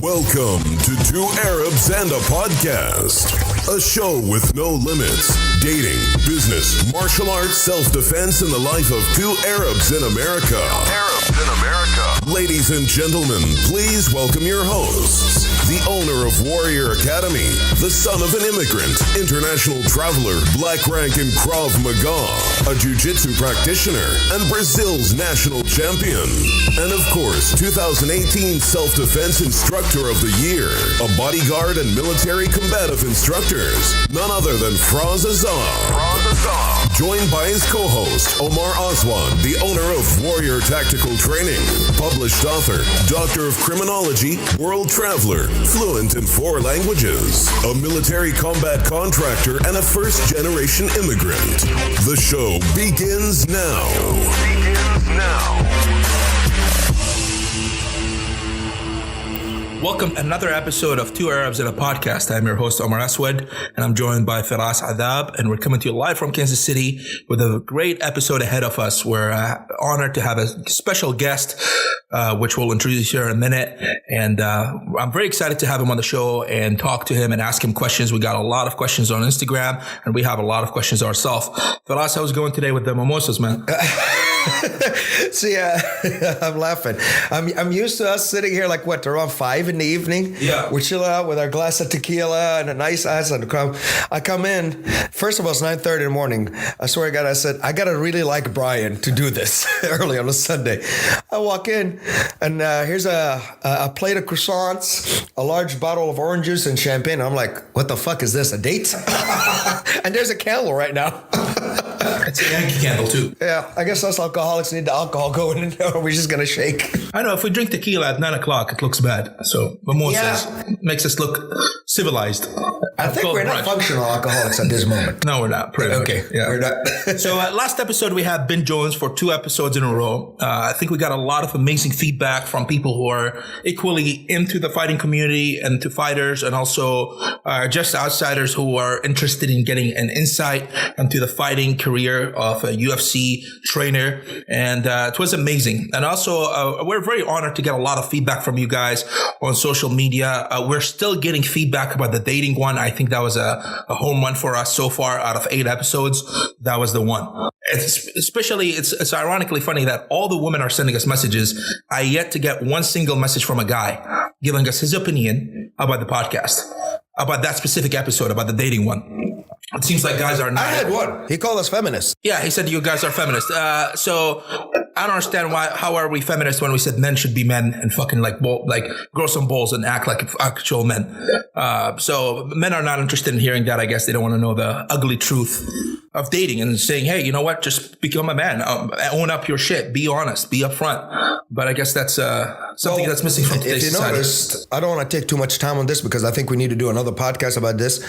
Welcome to Two Arabs and a Podcast, a show with no limits, dating, business, martial arts, self-defense, and the life of two Arabs in America. Ladies and gentlemen, please welcome your hosts, the owner of Warrior Academy, the son of an immigrant, international traveler, black rank in Krav Maga, a jiu-jitsu practitioner, and Brazil's national champion. And of course, 2018 Self-Defense Instructor of the Year, a bodyguard and military combative instructors, none other than Fraz Azar. Joined by his co-host, Omar Aswan, the owner of Warrior Tactical Training, published author, doctor of criminology, world traveler, fluent in 4 languages, a military combat contractor, and a first-generation immigrant. The show begins now. Welcome to another episode of Two Arabs in a Podcast. I'm your host, Omar Aswad, and I'm joined by Firas Adab, and we're coming to you live from Kansas City with a great episode ahead of us. We're honored to have a special guest, which we'll introduce here in a minute, and I'm very excited to have him on the show and talk to him and ask him questions. We got a lot of questions on Instagram, and we have a lot of questions ourselves. Firas, how's it going today with the mimosas, man? See, I'm laughing. I'm used to us sitting here like around 5 in the evening. Yeah, we're chilling out with our glass of tequila and a nice ice on the crumb. I come in. First of all, it's 9:30 in the morning. I swear to God, I said I gotta really like Brian to do this early on a Sunday. I walk in and here's a plate of croissants, a large bottle of orange juice and champagne. I'm like, what the fuck is this? A date? And there's a candle right now. It's a Yankee candle too. Yeah, I guess us alcoholics need the alcohol going in there. We're just gonna shake. I know if we drink tequila at 9 o'clock, it looks bad. So mimosas makes us look civilized. I think we're not functional alcoholics at this moment. No, we're not. Okay, yeah. We're not. So last episode we had Ben Jones for 2 episodes in a row. I think we got a lot of amazing feedback from people who are equally into the fighting community and to fighters, and also just outsiders who are interested in getting an insight into the fighting career of a UFC trainer. And it was amazing. And also we're very honored to get a lot of feedback from you guys on social media. We're still getting feedback about the dating one. I think that was a home run for us so far. Out of 8 episodes, that was the one. It's ironically funny that all the women are sending us messages. I yet to get one single message from a guy giving us his opinion about the podcast, about that specific episode, about the dating one. It seems like guys are not. I had one. He called us feminists. Yeah, he said you guys are feminists. So I don't understand how are we feminists when we said men should be men and fucking like grow some balls and act like actual men. So men are not interested in hearing that. I guess they don't want to know the ugly truth of dating and saying, hey, you know what? Just become a man. Own up your shit. Be honest. Be upfront. But I guess that's something that's missing from today's society. If you noticed, I don't want to take too much time on this because I think we need to do another podcast about this.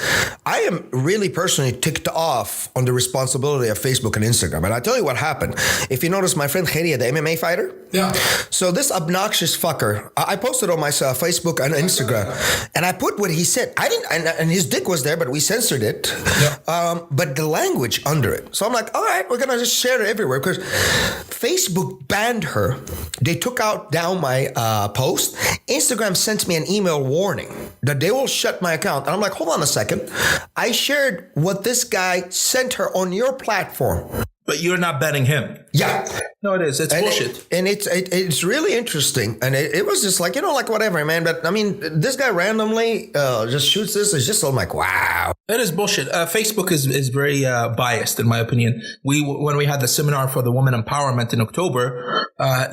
I am really personally ticked off on the responsibility of Facebook and Instagram. And I'll tell you what happened. If you notice, my friend Khairia, the MMA fighter. Yeah. So this obnoxious fucker, I posted on my Facebook and Instagram, and I put what he said. I didn't, and his dick was there, but we censored it. Yeah. But the language under it. So I'm like, all right, we're going to just share it everywhere because Facebook banned her. They took down my post. Instagram sent me an email warning that they will shut my account. And I'm like, hold on a second. I shared what this guy sent her on your platform. But you're not banning him. Yeah. No, it is. It's bullshit. It's really interesting. And it was just like, like whatever, man. But I mean, this guy randomly just shoots this. It's just, I'm like, wow. It is bullshit. Facebook is very biased, in my opinion. When we had the seminar for the women empowerment in October,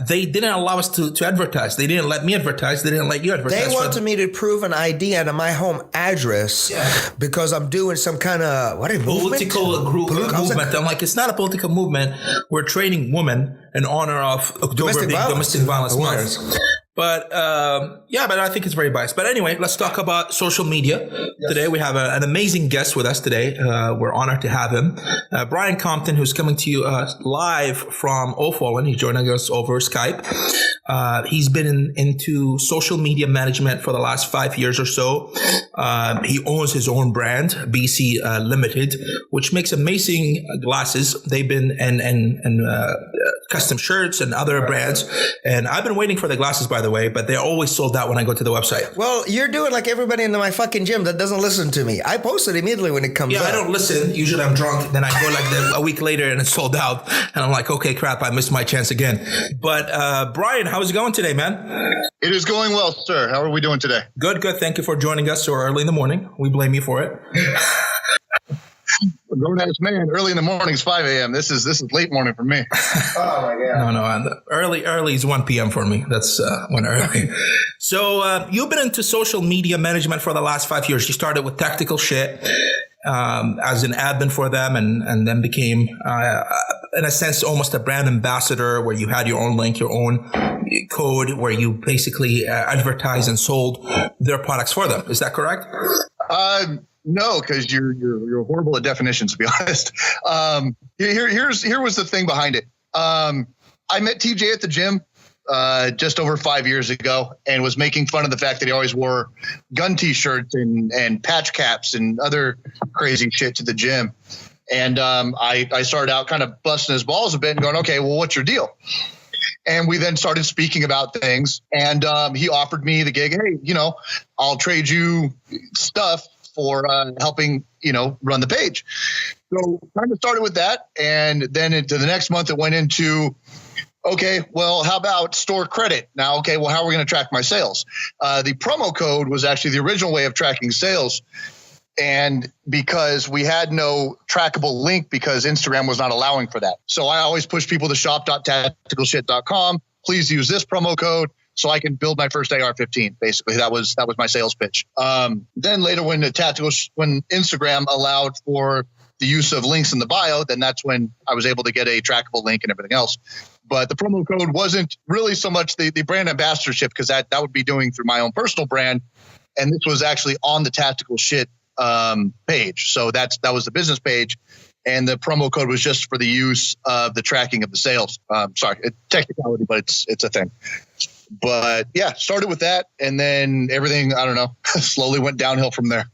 they didn't allow us to advertise. They didn't let me advertise. They didn't let you advertise. They wanted me to prove an ID out of my home address because I'm doing some kind of political movement. I'm like, it's not a political movement. We're training women in honor of October being Domestic Violence Month. But but I think it's very biased. But anyway, let's talk about social media. Yes. Today we have an amazing guest with us today. We're honored to have him. Brian Compton, who's coming to you live from O'Fallon. He's joining us over Skype. He's been into social media management for the last 5 years or so. He owns his own brand, BC Limited, which makes amazing glasses. They've been and custom shirts and other brands. And I've been waiting for the glasses, by the way, but they're always sold out when I go to the website. Well, you're doing like everybody in my fucking gym that doesn't listen to me. I post it immediately when it comes out. Yeah, I don't listen. Usually I'm drunk. Then I go like a week later and it's sold out. And I'm like, okay, crap, I missed my chance again. But Brian, how's it going today, man? It is going well, sir. How are we doing today? Good. Thank you for joining us so early in the morning. We blame you for it. Grown ass man. Early in the morning is 5 a.m. This is late morning for me. Oh my god. No. Early is 1 p.m. for me. That's when early. So you've been into social media management for the last 5 years. You started with Tactical Shit as an admin for them, and then became, in a sense, almost a brand ambassador, where you had your own link, your own code, where you basically advertised and sold their products for them. Is that correct? No, because you're horrible at definitions, to be honest. Here was the thing behind it. I met TJ at the gym just over 5 years ago, and was making fun of the fact that he always wore gun T-shirts and patch caps and other crazy shit to the gym. And I started out kind of busting his balls a bit and going, okay, well, what's your deal? And we then started speaking about things, and he offered me the gig. Hey, I'll trade you stuff for helping, run the page. So kind of started with that. And then into the next month, it went into, okay, well, how about store credit? Now, okay, well, how are we going to track my sales? The promo code was actually the original way of tracking sales. And because we had no trackable link, because Instagram was not allowing for that. So I always push people to shop.tacticalshit.com. Please use this promo code so I can build my first AR-15. Basically, that was my sales pitch. Then later, when Instagram allowed for the use of links in the bio, then that's when I was able to get a trackable link and everything else. But the promo code wasn't really so much the brand ambassadorship, because that would be doing through my own personal brand. And this was actually on the Tactical Shit page. So that was the business page. And the promo code was just for the use of the tracking of the sales. Sorry, technicality, but it's a thing. But yeah, started with that, and then everything, I don't know, slowly went downhill from there.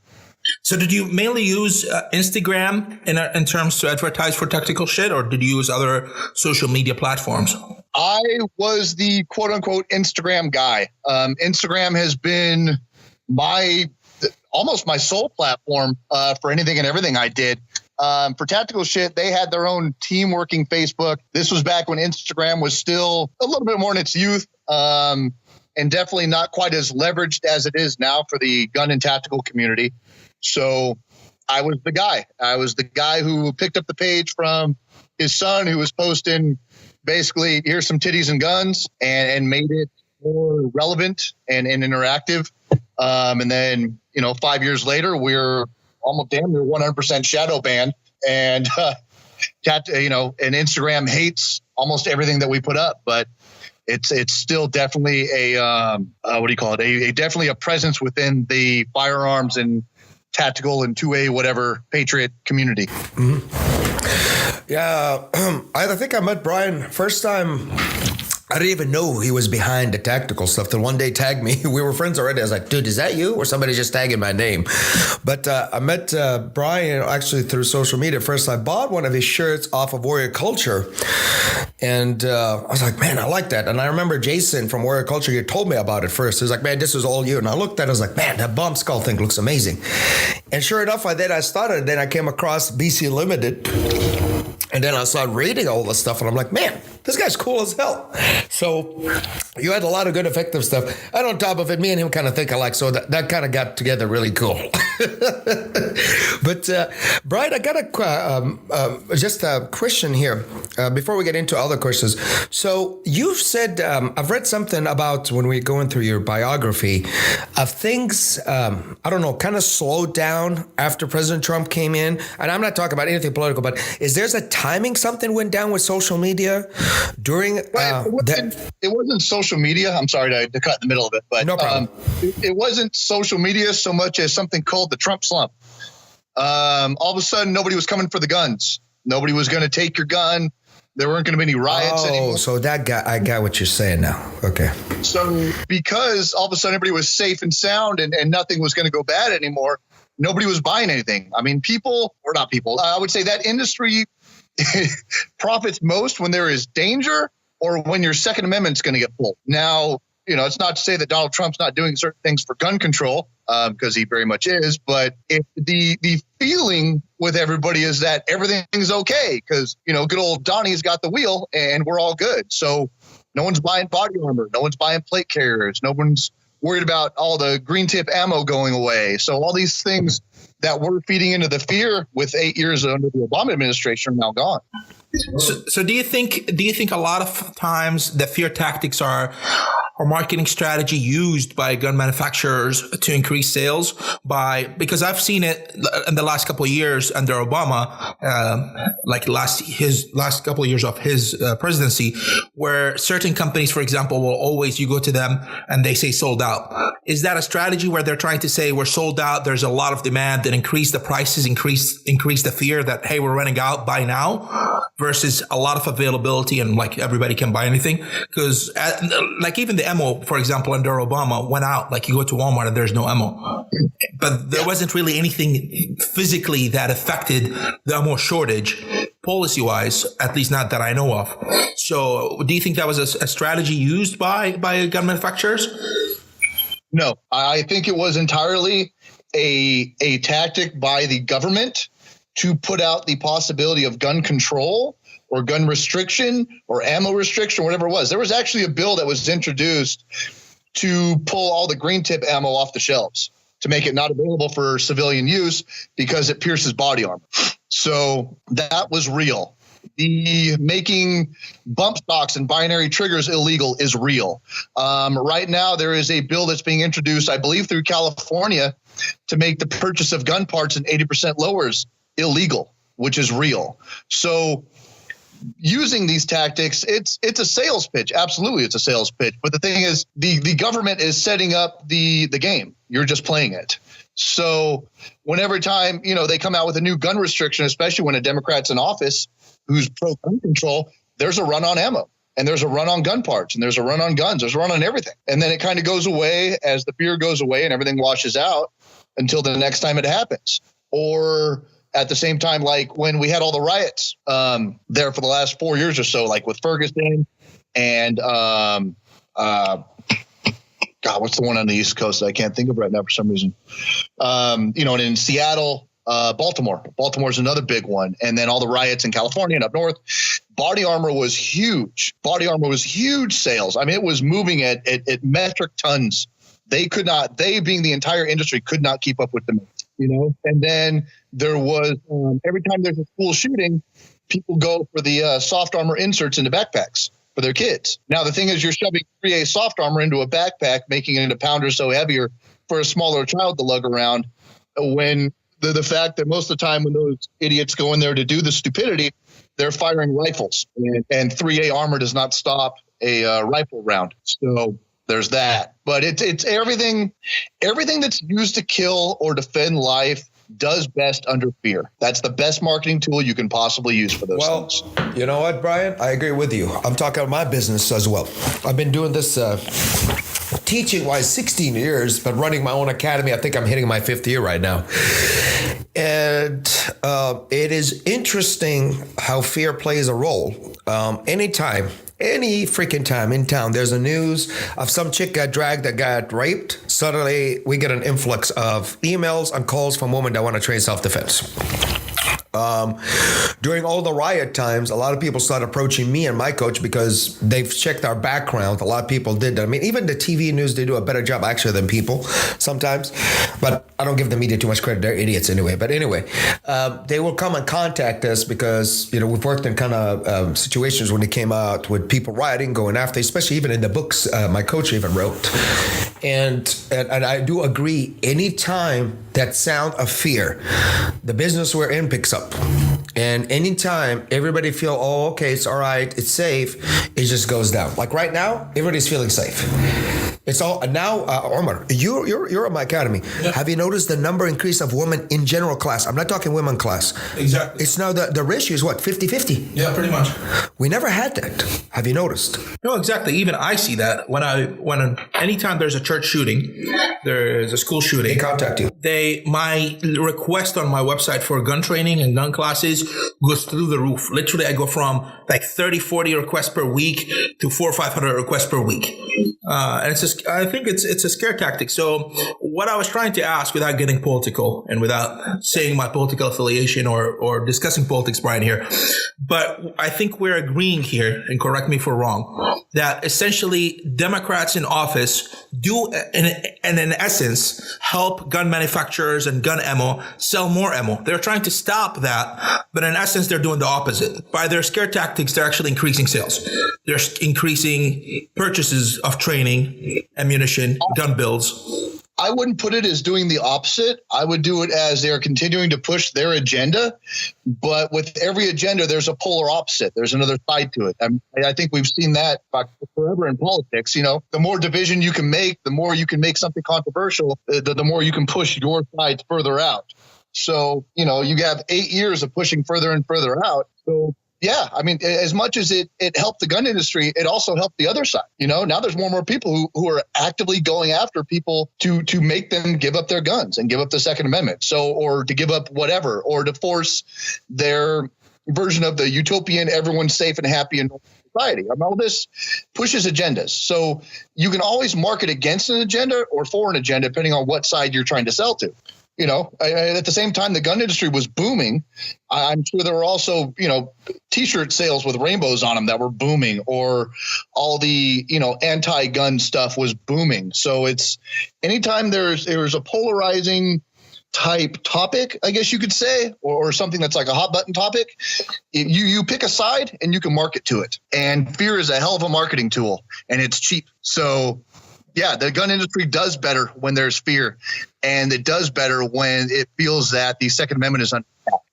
So did you mainly use Instagram in terms to advertise for Tactical Shit, or did you use other social media platforms? I was the quote unquote Instagram guy. Instagram has been almost my sole platform for anything and everything I did. For Tactical Shit, they had their own team working Facebook. This was back when Instagram was still a little bit more in its youth, and definitely not quite as leveraged as it is now for the gun and tactical community. So I was the guy. I was the guy who picked up the page from his son, who was posting basically, here's some titties and guns, and made it more relevant and interactive. And then, 5 years later, we're almost damn near 100% shadow banned, and and Instagram hates almost everything that we put up, but it's still definitely definitely a presence within the firearms and tactical and 2A whatever Patriot community. Mm-hmm. Yeah, I think I met Brian first time. I didn't even know he was behind the tactical stuff till one day tagged me. We were friends already. I was like, dude, is that you? Or somebody just tagging my name? But I met Brian actually through social media. First, I bought one of his shirts off of Warrior Culture. And I was like, man, I like that. And I remember Jason from Warrior Culture, he told me about it first. He was like, man, this is all you. And I looked at it, I was like, man, that bomb skull thing looks amazing. And sure enough, I started. Then I came across BC Limited. And then I started reading all the stuff, and I'm like, man, this guy's cool as hell. So you had a lot of good, effective stuff. And on top of it, me and him kind of think alike, so that kind of got together really cool. But Brian, I got just a question here before we get into other questions. So you've said, I've read something about when we're going through your biography of things, I don't know, kind of slowed down after President Trump came in. And I'm not talking about anything political, but is there's a timing something went down with social media during it wasn't social media. I'm sorry to cut in the middle of it, but no problem. It wasn't social media so much as something called the Trump Slump. All of a sudden, nobody was coming for the guns. Nobody was going to take your gun. There weren't going to be any riots anymore. So I got what you're saying now. Okay. So because all of a sudden everybody was safe and sound and nothing was going to go bad anymore, nobody was buying anything. I mean, I would say that industry profits most when there is danger or when your Second Amendment's going to get pulled. Now, it's not to say that Donald Trump's not doing certain things for gun control, because he very much is. But if the feeling with everybody is that everything's okay because, good old Donnie's got the wheel and we're all good. So no one's buying body armor. No one's buying plate carriers. No one's worried about all the green tip ammo going away. So all these things that we're feeding into the fear with 8 years under the Obama administration are now gone. So do you think a lot of times the fear tactics are marketing strategy used by gun manufacturers to increase sales because I've seen it in the last couple of years under Obama, his last couple of years of his presidency, where certain companies, for example, you go to them and they say sold out. Is that a strategy where they're trying to say we're sold out, there's a lot of demand, and increase the prices, increase the fear that, hey, we're running out, buy now, versus a lot of availability and like everybody can buy anything? Because even the ammo, for example, under Obama went out. Like you go to Walmart and there's no ammo, but there wasn't really anything physically that affected the ammo shortage policy wise, at least not that I know of. So do you think that was a strategy used by gun manufacturers? No, I think it was entirely a tactic by the government to put out the possibility of gun control or gun restriction or ammo restriction, whatever it was. There was actually a bill that was introduced to pull all the green tip ammo off the shelves to make it not available for civilian use because it pierces body armor. So that was real. The making bump stocks and binary triggers illegal is real. Right now, there is a bill that's being introduced, I believe, through California to make the purchase of gun parts and 80% lowers illegal, which is real. So using these tactics, it's a sales pitch. Absolutely, it's a sales pitch. But the thing is, the government is setting up the game. You're just playing it. So whenever time, they come out with a new gun restriction, especially when a Democrat's in office who's pro-gun control, there's a run on ammo and there's a run on gun parts and there's a run on guns. There's a run on everything. And then it kind of goes away as the fear goes away and everything washes out until the next time it happens. Or at the same time, like when we had all the riots there for the last 4 years or so, like with Ferguson and what's the one on the East Coast that I can't think of right now for some reason? And in Seattle, Baltimore. Baltimore's another big one. And then all the riots in California and up north. Body armor was huge. Body armor was huge sales. I mean, it was moving at metric tons. They being the entire industry, could not keep up with them. And then there was every time there's a school shooting, people go for the soft armor inserts into backpacks for their kids. Now, the thing is, you're shoving 3A soft armor into a backpack, making it a pound or so heavier for a smaller child to lug around, when the fact that most of the time when those idiots go in there to do the stupidity, they're firing rifles, and 3A armor does not stop a rifle round. So there's that. But it's everything that's used to kill or defend life does best under fear. That's the best marketing tool you can possibly use for those things. You know what, Brian? I agree with you. I'm talking about my business as well. I've been doing this teaching-wise 16 years, but running my own academy. I think I'm hitting my 5th year right now. And it is interesting how fear plays a role. Any freaking time in town, there's a news of some chick got dragged that got raped. Suddenly, we get an influx of emails and calls from women that want to train self-defense. During all the riot times, a lot of people started approaching me and my coach because they've checked our background. A lot of people did that. I mean, even the TV news, they do a better job actually than people sometimes. But I don't give the media too much credit. They're idiots anyway. But anyway, they will come and contact us because, we've worked in kind of situations when they came out with people rioting, going after, especially even in the books my coach even wrote. And I do agree, anytime that sound of fear, the business we're in picks up. And anytime everybody feel, okay, it's all right, it's safe, it just goes down. Like right now, everybody's feeling safe. It's all now, Omar. You're at my academy. Yeah. Have you noticed the number increase of women in general class? I'm not talking women class. Exactly. It's now the ratio is what, 50-50? Yeah, pretty much. We never had that. Have you noticed? No, exactly. Even I see that anytime there's a church shooting, there's a school shooting. They contact you. My request on my website for gun training and gun classes goes through the roof. Literally, I go from like 30, 40 requests per week to 400 or 500 requests per week. And I think it's a scare tactic. So what I was trying to ask, without getting political and without saying my political affiliation or discussing politics, Brian, here, but I think we're agreeing here, and correct me if we're wrong, that essentially Democrats in office do, in essence, help gun manufacturers and gun ammo sell more ammo. They're trying to stop that, but in essence, they're doing the opposite. By their scare tactics, they're actually increasing sales. They're increasing purchases of training, ammunition, gun bills. I wouldn't put it as doing the opposite. I would do it as they're continuing to push their agenda. But with every agenda, there's a polar opposite. There's another side to it. I think we've seen that forever in politics. You know, the more division you can make, the more you can make something controversial, the more you can push your side further out. So, you know, you have 8 years of pushing further and further out. So, yeah, I mean, as much as it helped the gun industry, it also helped the other side. You know, now there's more and more people who are actively going after people to make them give up their guns and give up the Second Amendment. So, or to give up whatever, or to force their version of the utopian, everyone's safe and happy in society. I mean, all this pushes agendas. So you can always market against an agenda or for an agenda, depending on what side you're trying to sell to. You know, at the same time, the gun industry was booming. I'm sure there were also, you know, T-shirt sales with rainbows on them that were booming, or all the, you know, anti-gun stuff was booming. So it's anytime there's a polarizing type topic, I guess you could say, or something that's like a hot button topic, you pick a side and you can market to it. And fear is a hell of a marketing tool, and it's cheap. So yeah, the gun industry does better when there's fear, and it does better when it feels that the Second Amendment is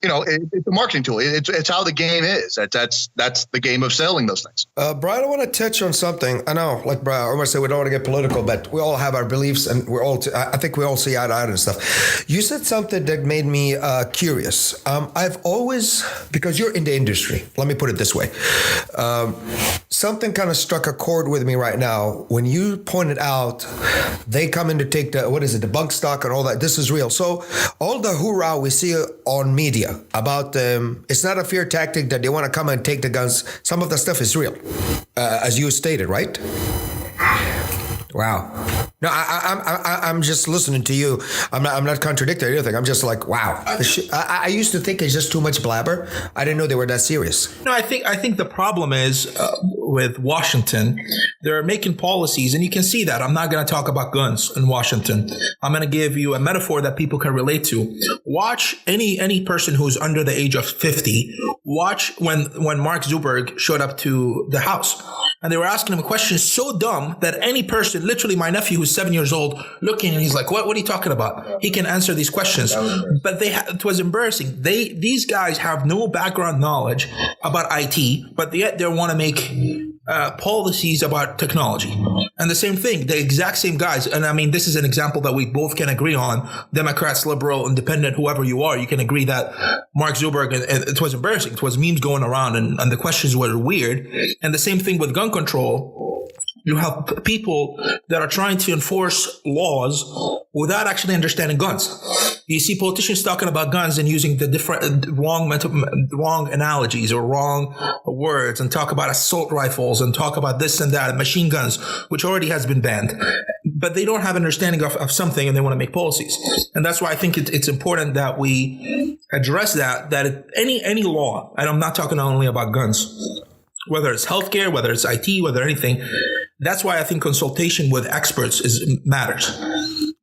you know, it's a marketing tool. It's how the game is. That's the game of selling those things. Brian, I want to touch on something. I know, like Brian, I want to say we don't want to get political, but we all have our beliefs, and I think we all see eye to eye and stuff. You said something that made me curious. I've always, because you're in the industry, let me put it this way. Something kind of struck a chord with me right now when you pointed out they come in to take the bug stock and all that. This is real. So all the hoorah we see on media about it's not a fear tactic that they want to come and take the guns. Some of the stuff is real, as you stated, right? Wow. No, I'm just listening to you. I'm not contradicting anything. I'm just like, wow. I used to think it's just too much blabber. I didn't know they were that serious. No, I think the problem is with Washington, they're making policies, and you can see that. I'm not going to talk about guns in Washington. I'm going to give you a metaphor that people can relate to. Watch any person who's under the age of 50. Watch when Mark Zuckerberg showed up to the House, and they were asking him a question so dumb that any person, literally my nephew who's 7 years old, looking, and he's like, what are you talking about? He can answer these questions. But it was embarrassing. These guys have no background knowledge about IT, but yet they want to make policies about technology. And the same thing, the exact same guys. And I mean, this is an example that we both can agree on. Democrats, liberal, independent, whoever you are, you can agree that Mark Zuckerberg, and it was embarrassing. It was memes going around, and the questions were weird. And the same thing with gun control. You have people that are trying to enforce laws without actually understanding guns. You see politicians talking about guns and using the different wrong analogies or wrong words, and talk about assault rifles and talk about this and that, and machine guns, which already has been banned. But they don't have an understanding of something, and they want to make policies. And that's why I think it's important that we address that any law, and I'm not talking only about guns, whether it's healthcare, whether it's IT, whether anything. That's why I think consultation with experts matters.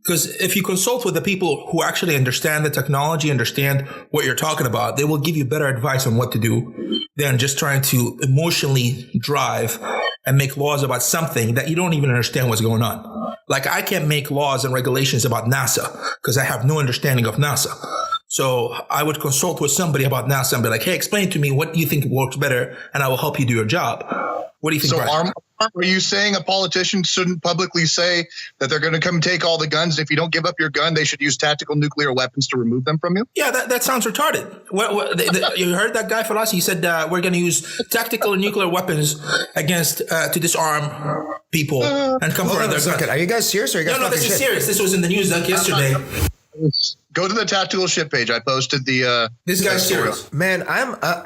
Because if you consult with the people who actually understand the technology, understand what you're talking about, they will give you better advice on what to do than just trying to emotionally drive and make laws about something that you don't even understand what's going on. Like, I can't make laws and regulations about NASA because I have no understanding of NASA. So I would consult with somebody about NASA and be like, hey, explain to me what you think works better, and I will help you do your job. What do you think, So Brian? are you saying a politician shouldn't publicly say that they're going to come take all the guns? If you don't give up your gun, they should use tactical nuclear weapons to remove them from you? Yeah, that sounds retarded. You heard that guy for us? He said we're going to use tactical nuclear weapons against to disarm people and come for Hold on their a second. guns. Are you guys serious? Or are you guys No, talking this is shit? serious. This was in the news like yesterday. Go to the tactical shit page. I posted the. This guy's serious. Man,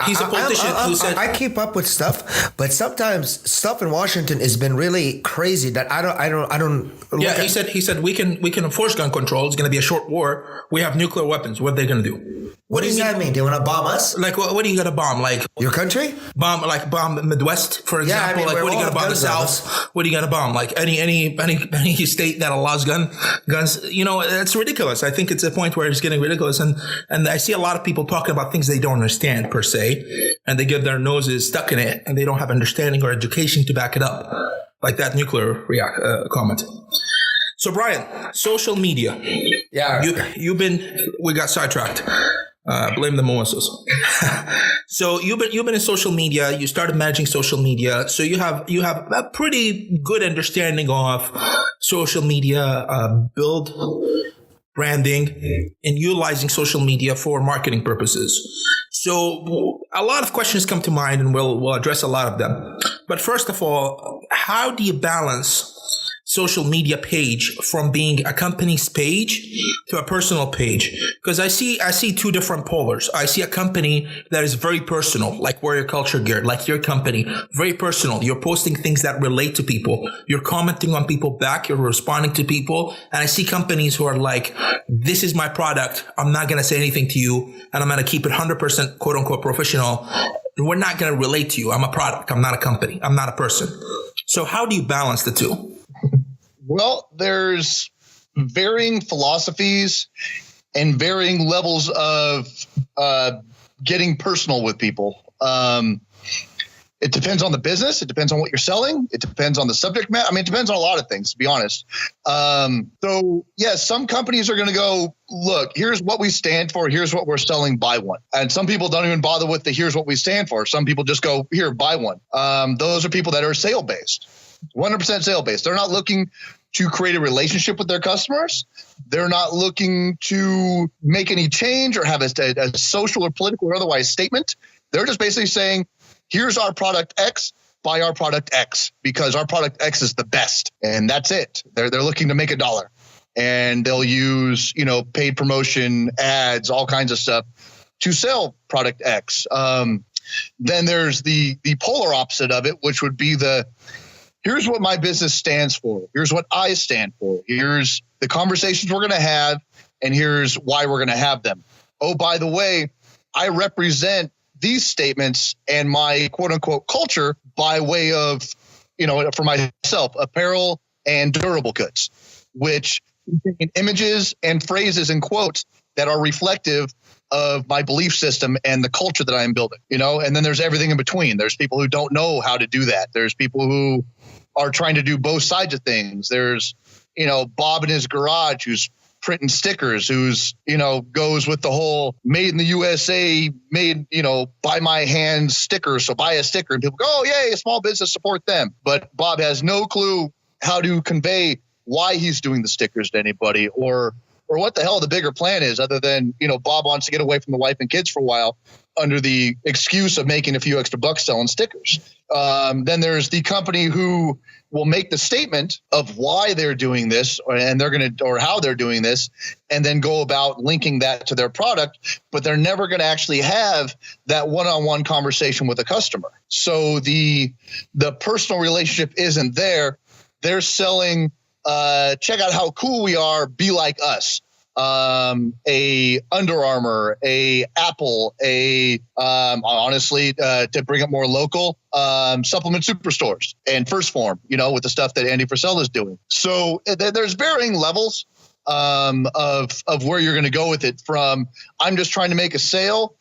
He's a politician who said- I keep up with stuff, but sometimes stuff in Washington has been really crazy that I don't. Yeah, he said we can enforce gun control. It's going to be a short war. We have nuclear weapons. What are they going to do? What does that mean? They want to bomb us? Like, what are you going to bomb? Like, Your country? bomb the Midwest, for Yeah, I example. mean, like, we're what are you all going to bomb the guns lovers. South? What are you going to bomb? Like any state that allows guns. You know, it's ridiculous. I think it's a point where it's getting ridiculous, and I see a lot of people talking about things they don't understand per se, and they get their noses stuck in it, and they don't have understanding or education to back it up, like that nuclear comment. So, Brian, social media. Yeah. We got sidetracked. Blame the Moasos. So you've been in social media. You started managing social media. So you have a pretty good understanding of social media, build branding, and utilizing social media for marketing purposes. So a lot of questions come to mind, and we'll address a lot of them. But first of all, how do you balance social media page from being a company's page to a personal page? Because I see two different polars. I see a company that is very personal, like Warrior Culture Gear, like your company, very personal. You're posting things that relate to people. You're commenting on people back. You're responding to people. And I see companies who are like, this is my product. I'm not going to say anything to you, and I'm going to keep it 100% quote unquote professional. We're not going to relate to you. I'm a product. I'm not a company. I'm not a person. So how do you balance the two? Well, there's varying philosophies and varying levels of getting personal with people. It depends on the business. It depends on what you're selling. It depends on the subject matter. I mean, it depends on a lot of things, to be honest. So, yes, some companies are going to go, look, here's what we stand for. Here's what we're selling. Buy one. And some people don't even bother with the here's what we stand for. Some people just go, here, buy one. Those are people that are sale-based. 100% sale-based. They're not looking to create a relationship with their customers. They're not looking to make any change or have a social or political or otherwise statement. They're just basically saying, here's our product X, buy our product X, because our product X is the best. And that's it. They're looking to make $1. And they'll use, paid promotion, ads, all kinds of stuff to sell product X. Then there's the polar opposite of it, which would be here's what my business stands for. Here's what I stand for. Here's the conversations we're going to have, and here's why we're going to have them. Oh, by the way, I represent these statements and my quote unquote culture by way of, for myself, apparel and durable goods, which contain images and phrases and quotes that are reflective of my belief system and the culture that I am building, and then there's everything in between. There's people who don't know how to do that. There's people who are trying to do both sides of things. There's, Bob in his garage who's printing stickers, who's, goes with the whole made in the USA, made, by my hands stickers. So buy a sticker, and people go, oh, yay, a small business, support them. But Bob has no clue how to convey why he's doing the stickers to anybody, or what the hell the bigger plan is, other than, Bob wants to get away from the wife and kids for a while under the excuse of making a few extra bucks selling stickers. Then there's the company who will make the statement of why they're doing this, or how they're doing this, and then go about linking that to their product, but they're never going to actually have that one-on-one conversation with a customer. So the personal relationship isn't there. They're selling, check out how cool we are, be like us. A Under Armour, a Apple, honestly, to bring it more local, supplement superstores and First Form, with the stuff that Andy Frisell is doing. So there's varying levels of where you're going to go with it, from I'm just trying to make a sale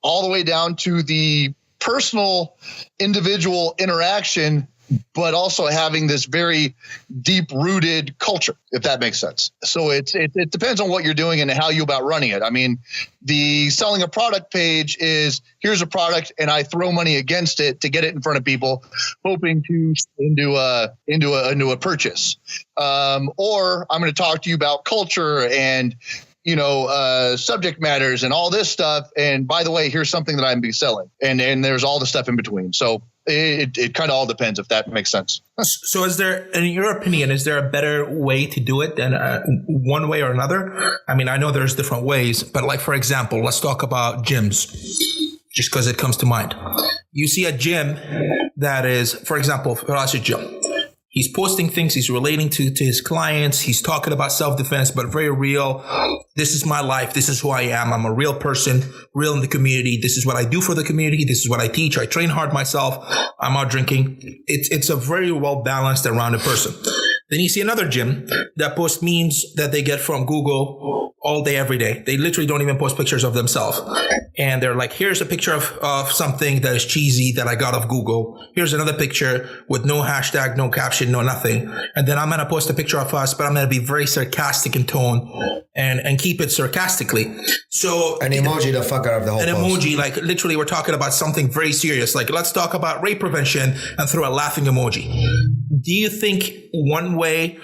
all the way down to the personal individual interaction but also having this very deep rooted culture, if that makes sense. So it depends on what you're doing and how you about running it. I mean, the selling a product page is here's a product and I throw money against it to get it in front of people, hoping to into a purchase. Or I'm going to talk to you about culture and subject matters and all this stuff. And by the way, here's something that I'm be selling. And there's all the stuff in between. So it kind of all depends, if that makes sense. So is there, in your opinion, is there a better way to do it than one way or another? I mean, I know there's different ways, but like, for example, let's talk about gyms, just because it comes to mind. You see a gym that is, for example, Faras's gym. He's posting things, he's relating to his clients, he's talking about self-defense, but very real. This is my life, this is who I am. I'm a real person, real in the community. This is what I do for the community. This is what I teach. I train hard myself. I'm out drinking. It's a very well-balanced and rounded person. Then you see another gym that posts memes that they get from Google all day, every day. They literally don't even post pictures of themselves. And they're like, here's a picture of something that is cheesy that I got off Google. Here's another picture with no hashtag, no caption, no nothing. And then I'm going to post a picture of us, but I'm going to be very sarcastic in tone and keep it sarcastically. So an emoji the fuck out of the whole An post. emoji, like literally we're talking about something very serious. Like, let's talk about rape prevention and throw a laughing emoji. Do you think one way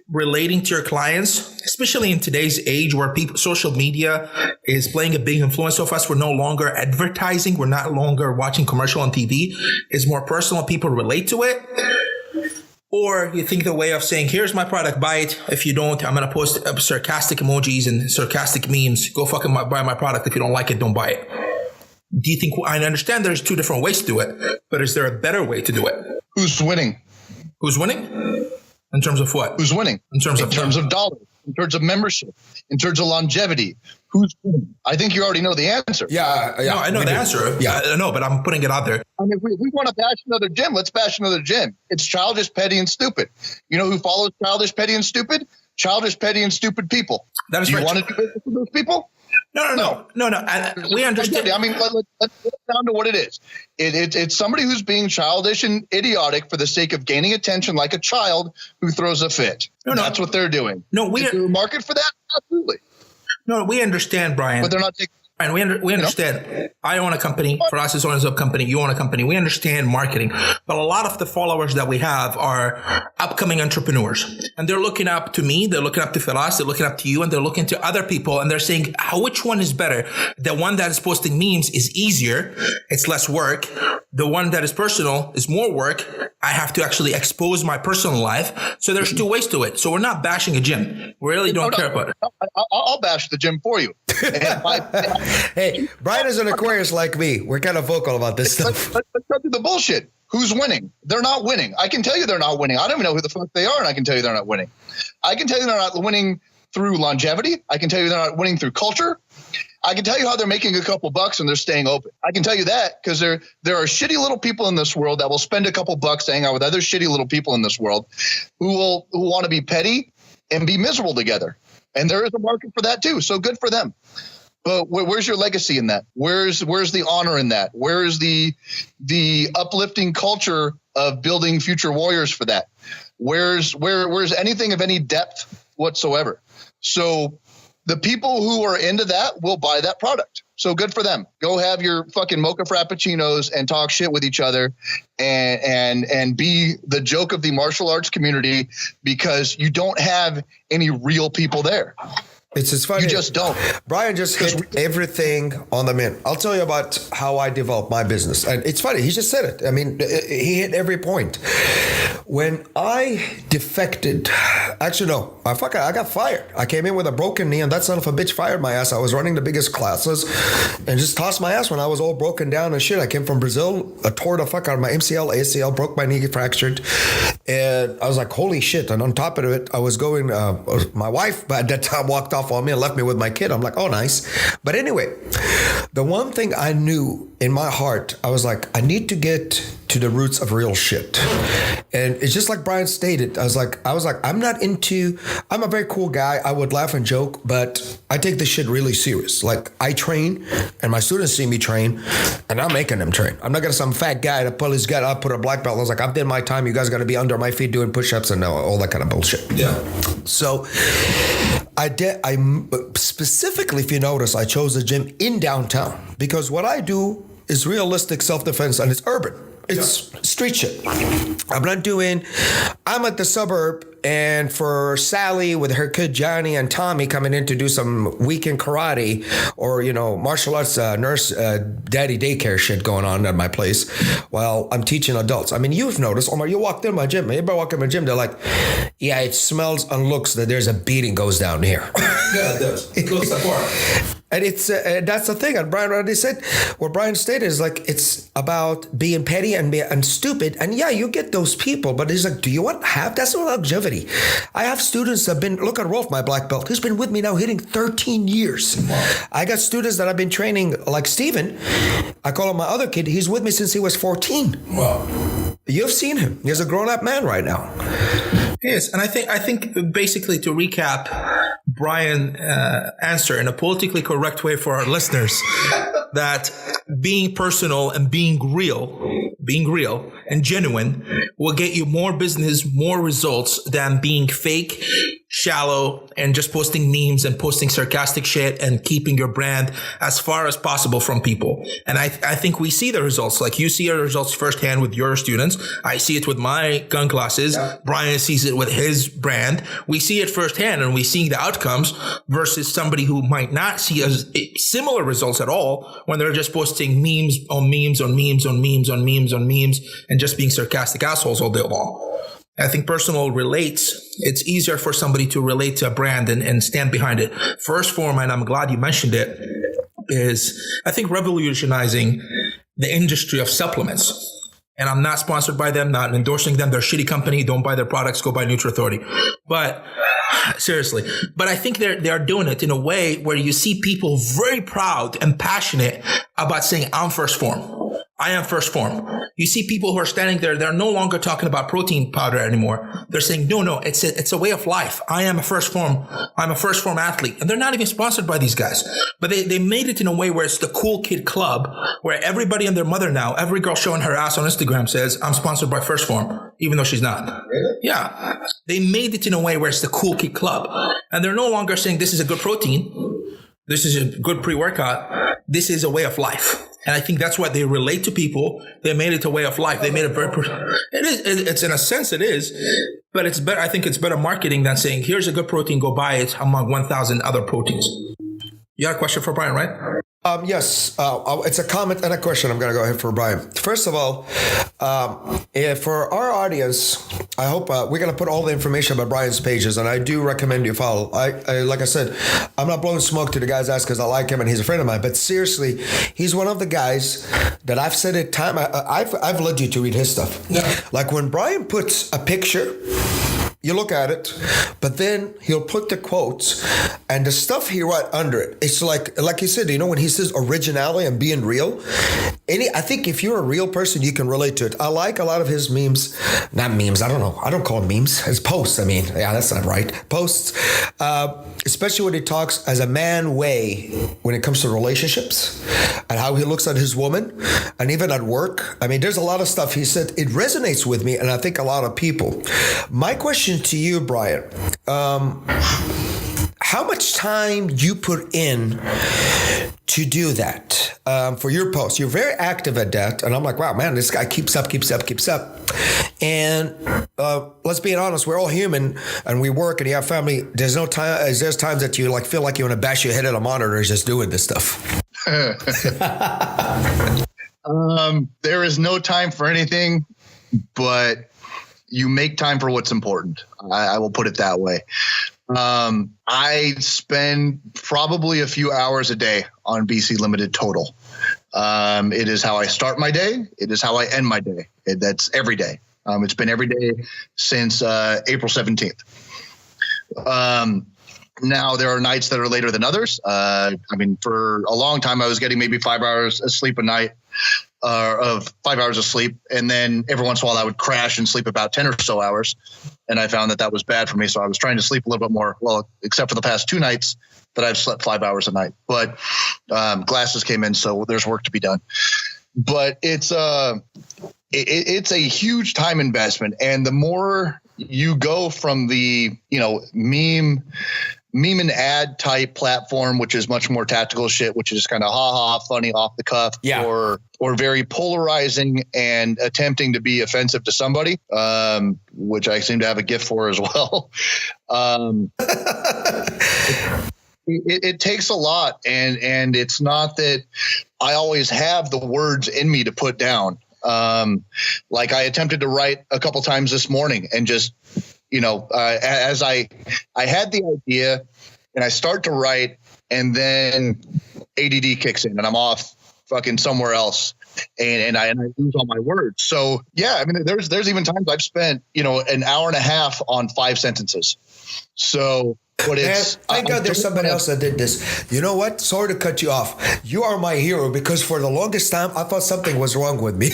relating to your clients, especially in today's age where social media is playing a big influence of us, we're no longer advertising, we're not longer watching commercial on TV, is more personal, people relate to it? Or you think the way of saying, here's my product, buy it. If you don't, I'm going to post sarcastic emojis and sarcastic memes. Go fucking buy my product. If you don't like it, don't buy it. Do you think, I understand there's two different ways to do it, but is there a better way to do it? Who's winning? Who's winning? In terms of what? Who's winning? In terms of dollars, in terms of membership, in terms of longevity. Who's winning? I think you already know the answer. Yeah. No, I know the answer. Yeah, I know, but I'm putting it out there. I mean, if we want to bash another gym, let's bash another gym. It's childish, petty, and stupid. You know who follows childish, petty, and stupid? Childish, petty, and stupid people. That is do you right. want to do business with those people? No. We understand. I mean, let's get down to what it is. It's somebody who's being childish and idiotic for the sake of gaining attention, like a child who throws a fit. That's what they're doing. No, is there a market for that? Absolutely. No, we understand, Brian. But they're not taking. And we understand. I own a company. Faras's owns a company. You own a company. We understand marketing. But a lot of the followers that we have are upcoming entrepreneurs. And they're looking up to me. They're looking up to Faras. They're looking up to you. And they're looking to other people. And they're saying, which one is better? The one that is posting memes is easier. It's less work. The one that is personal is more work. I have to actually expose my personal life. So there's two ways to it. So we're not bashing a gym. We really don't care about it. I'll bash the gym for you. Hey, Brian is an Aquarius like me. We're kind of vocal about this stuff. Let's cut through the bullshit. Who's winning? They're not winning. I can tell you they're not winning. I don't even know who the fuck they are, and I can tell you they're not winning. I can tell you they're not winning through longevity. I can tell you they're not winning through culture. I can tell you how they're making a couple bucks and they're staying open. I can tell you that because there are shitty little people in this world that will spend a couple bucks to hang out with other shitty little people in this world who want to be petty and be miserable together. And there is a market for that too. So good for them. But where's your legacy in that? Where's the honor in that? Where's the uplifting culture of building future warriors for that? Where's anything of any depth whatsoever? So the people who are into that will buy that product. So good for them. Go have your fucking mocha frappuccinos and talk shit with each other and be the joke of the martial arts community because you don't have any real people there. It's funny. You just don't. Brian just hit everything on the mint. I'll tell you about how I developed my business. And it's funny. He just said it. I mean, he hit every point. When I defected, actually, no, I got fired. I came in with a broken knee and that son of a bitch fired my ass. I was running the biggest classes and just tossed my ass when I was all broken down and shit. I came from Brazil. I tore the fuck out of my MCL, ACL, broke my knee, fractured. And I was like, holy shit. And on top of it, I was going, my wife at that time walked off on me and left me with my kid. I'm like, oh, nice. But anyway, the one thing I knew in my heart, I was like, I need to get to the roots of real shit. And it's just like Brian stated, I was like, I'm a very cool guy. I would laugh and joke, but I take this shit really serious. Like, I train and my students see me train and I'm making them train. I'm not going to some fat guy to pull his gut up, put a black belt. I was like, I've done my time. You guys got to be under my feet doing push-ups and all that kind of bullshit. Yeah. So I specifically, if you notice, I chose a gym in downtown because what I do is realistic self-defense and it's urban. It's street shit. I'm at the suburb, and for Sally with her kid Johnny and Tommy coming in to do some weekend karate or, martial arts nurse daddy daycare shit going on at my place while I'm teaching adults. I mean, you've noticed, Omar, you walked in my gym. Everybody walk in my gym, they're like, yeah, it smells and looks that there's a beating goes down here. Yeah, it does. It looks like war. And it's that's the thing. And Brian already said, what Brian stated is like, it's about being petty and stupid. And yeah, you get those people, but he's like, do you want to have? That's no longevity. I have students that have been, look at Rolf, my black belt. He's been with me now hitting 13 years. Wow. I got students that I've been training, like Steven. I call him my other kid. He's with me since he was 14. Wow. You've seen him. He's a grown-up man right now. Yes, and I think basically to recap Brian's answer in a politically correct way for our listeners, that being personal and being real and genuine will get you more business, more results than being fake, shallow, and just posting memes and posting sarcastic shit and keeping your brand as far as possible from people. And I think we see the results. Like, you see the results firsthand with your students. I see it with my gun classes. Yeah. Brian sees it with his brand. We see it firsthand, and we see the outcomes versus somebody who might not see similar results at all when they're just posting memes on memes on memes on memes on memes on memes and just being sarcastic assholes all day long. I think personal relates. It's easier for somebody to relate to a brand and stand behind it. First form, and I'm glad you mentioned it, is I think revolutionizing the industry of supplements. And I'm not sponsored by them, not endorsing them. They're a shitty company. Don't buy their products. Go buy NutriAuthority. But seriously, I think they're doing it in a way where you see people very proud and passionate about saying, I'm first form. I am first form. You see people who are standing there, they're no longer talking about protein powder anymore. They're saying, no, it's a way of life. I am a first form. I'm a first form athlete. And they're not even sponsored by these guys. But they made it in a way where it's the cool kid club, where everybody and their mother now, every girl showing her ass on Instagram says, I'm sponsored by First Form, even though she's not. Really? Yeah. They made it in a way where it's the cool kid club. And they're no longer saying this is a good protein. This is a good pre-workout. This is a way of life. And I think that's why they relate to people. They made it a way of life. They made it very, it's in a sense it is, but it's better. I think it's better marketing than saying, here's a good protein, go buy it among 1,000 other proteins. You got a question for Brian, right? Yes. It's a comment and a question. I'm going to go ahead for Brian. First of all, for our audience, I hope we're going to put all the information about Brian's pages, and I do recommend you follow. I like I said, I'm not blowing smoke to the guy's ass because I like him and he's a friend of mine, but seriously, he's one of the guys that I've said it time. I've led you to read his stuff. Yeah. Like when Brian puts a picture, you look at it, but then he'll put the quotes and the stuff he wrote under it. It's like you said, when he says originality and being real, I think if you're a real person, you can relate to it. I like a lot of his memes, not memes. I don't know. I don't call them memes. It's posts. I mean, yeah, that's not right. Posts, especially when he talks as a man way when it comes to relationships and how he looks at his woman and even at work. I mean, there's a lot of stuff he said. It resonates with me, and I think a lot of people. My question to you, Brian, how much time you put in to do that for your post? You're very active at that, and I'm like, wow, man, this guy keeps up. And let's be honest, we're all human, and we work, and you have family. There's times that you feel like you want to bash your head at a monitor just doing this stuff. There is no time for anything, but you make time for what's important. I will put it that way. I spend probably a few hours a day on BC Limited total. It is how I start my day. It is how I end my day. That's every day. It's been every day since April 17th. Now, there are nights that are later than others. For a long time, I was getting maybe 5 hours of sleep a night. of 5 hours of sleep. And then every once in a while I would crash and sleep about 10 or so hours. And I found that was bad for me. So I was trying to sleep a little bit more. Well, except for the past 2 nights that I've slept 5 hours a night, but glasses came in. So there's work to be done. But it's a huge time investment. And the more you go from the, meme and ad type platform, which is much more tactical shit, which is kind of funny off the cuff, or very polarizing and attempting to be offensive to somebody, which I seem to have a gift for as well. It takes a lot, and it's not that I always have the words in me to put down. Like I attempted to write a couple times this morning, and just, as I had the idea and I start to write, and then ADD kicks in and I'm off fucking somewhere else, and I lose all my words. So yeah, I mean, there's even times I've spent, an hour and a half on 5 sentences. So, but it's thank God there's somebody else that did this. You know what? Sorry to cut you off. You are my hero, because for the longest time I thought something was wrong with me.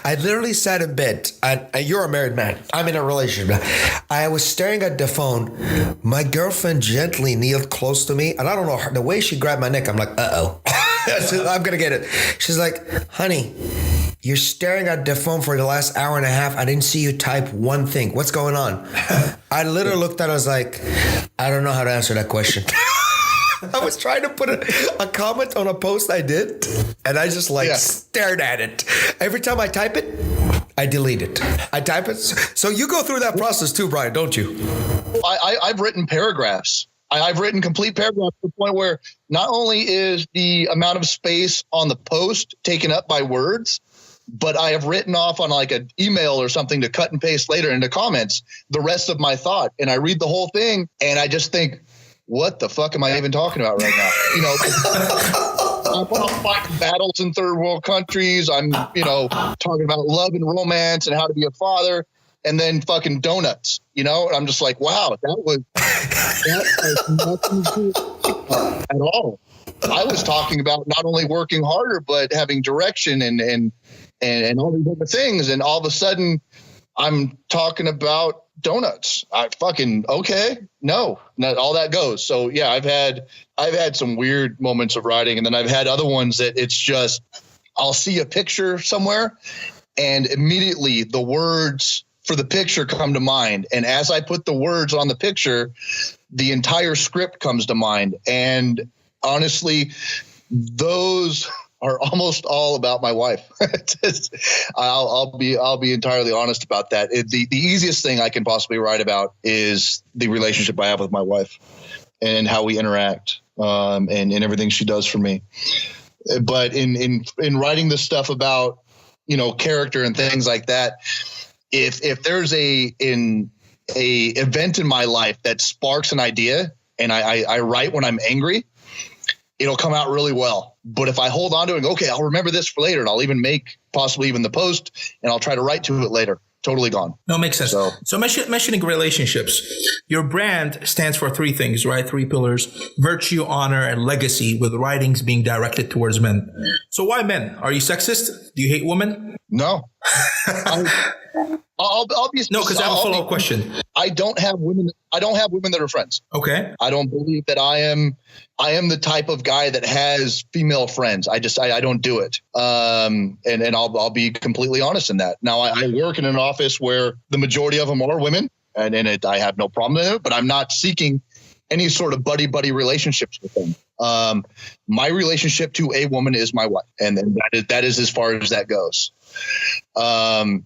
I literally sat in bed, and you're a married man. I'm in a relationship. I was staring at the phone. My girlfriend gently kneeled close to me, and I don't know, the way she grabbed my neck, I'm like, uh-oh. I'm gonna get it. She's like, honey, you're staring at the phone for the last hour and a half. I didn't see you type one thing. What's going on? I literally looked at it. I was like, I don't know how to answer that question. I was trying to put a comment on a post I did, and I just stared at it. Every time I type it, I delete it. I type it. So you go through that process too, Brian, don't you? I've written paragraphs. I've written complete paragraphs to the point where not only is the amount of space on the post taken up by words, but I have written off on like an email or something to cut and paste later into comments the rest of my thought. And I read the whole thing and I just think, what the fuck am I even talking about right now? I'm fighting battles in third world countries. I'm, talking about love and romance and how to be a father, and then fucking donuts, and I'm just like, wow, that has nothing to do at all. I was talking about not only working harder, but having direction and all these other things. And all of a sudden I'm talking about donuts. I fucking, okay. No, not all that goes. So yeah, I've had some weird moments of writing, and then I've had other ones that it's just, I'll see a picture somewhere and immediately the words for the picture come to mind. And as I put the words on the picture, the entire script comes to mind. And honestly, those are almost all about my wife. I'll be entirely honest about that. The easiest thing I can possibly write about is the relationship I have with my wife and how we interact, and everything she does for me. But in writing this stuff about, character and things like that, if there's a event in my life that sparks an idea and I write when I'm angry, it'll come out really well. But if I hold on to it and go, okay, I'll remember this for later, and I'll even make possibly even the post, and I'll try to write to it later, totally gone. No, makes sense. So mentioning relationships, your brand stands for 3 things, right? 3 pillars: virtue, honor, and legacy, with writings being directed towards men. So why men? Are you sexist? Do you hate women? No. I'll be no, because I have a follow-up question. I don't have women that are friends. Okay. I don't believe that I am the type of guy that has female friends. I don't do it. And I'll be completely honest in that. Now I work in an office where the majority of them are women, and in it I have no problem in it, but I'm not seeking any sort of buddy relationships with them. My relationship to a woman is my wife, and that is as far as that goes. And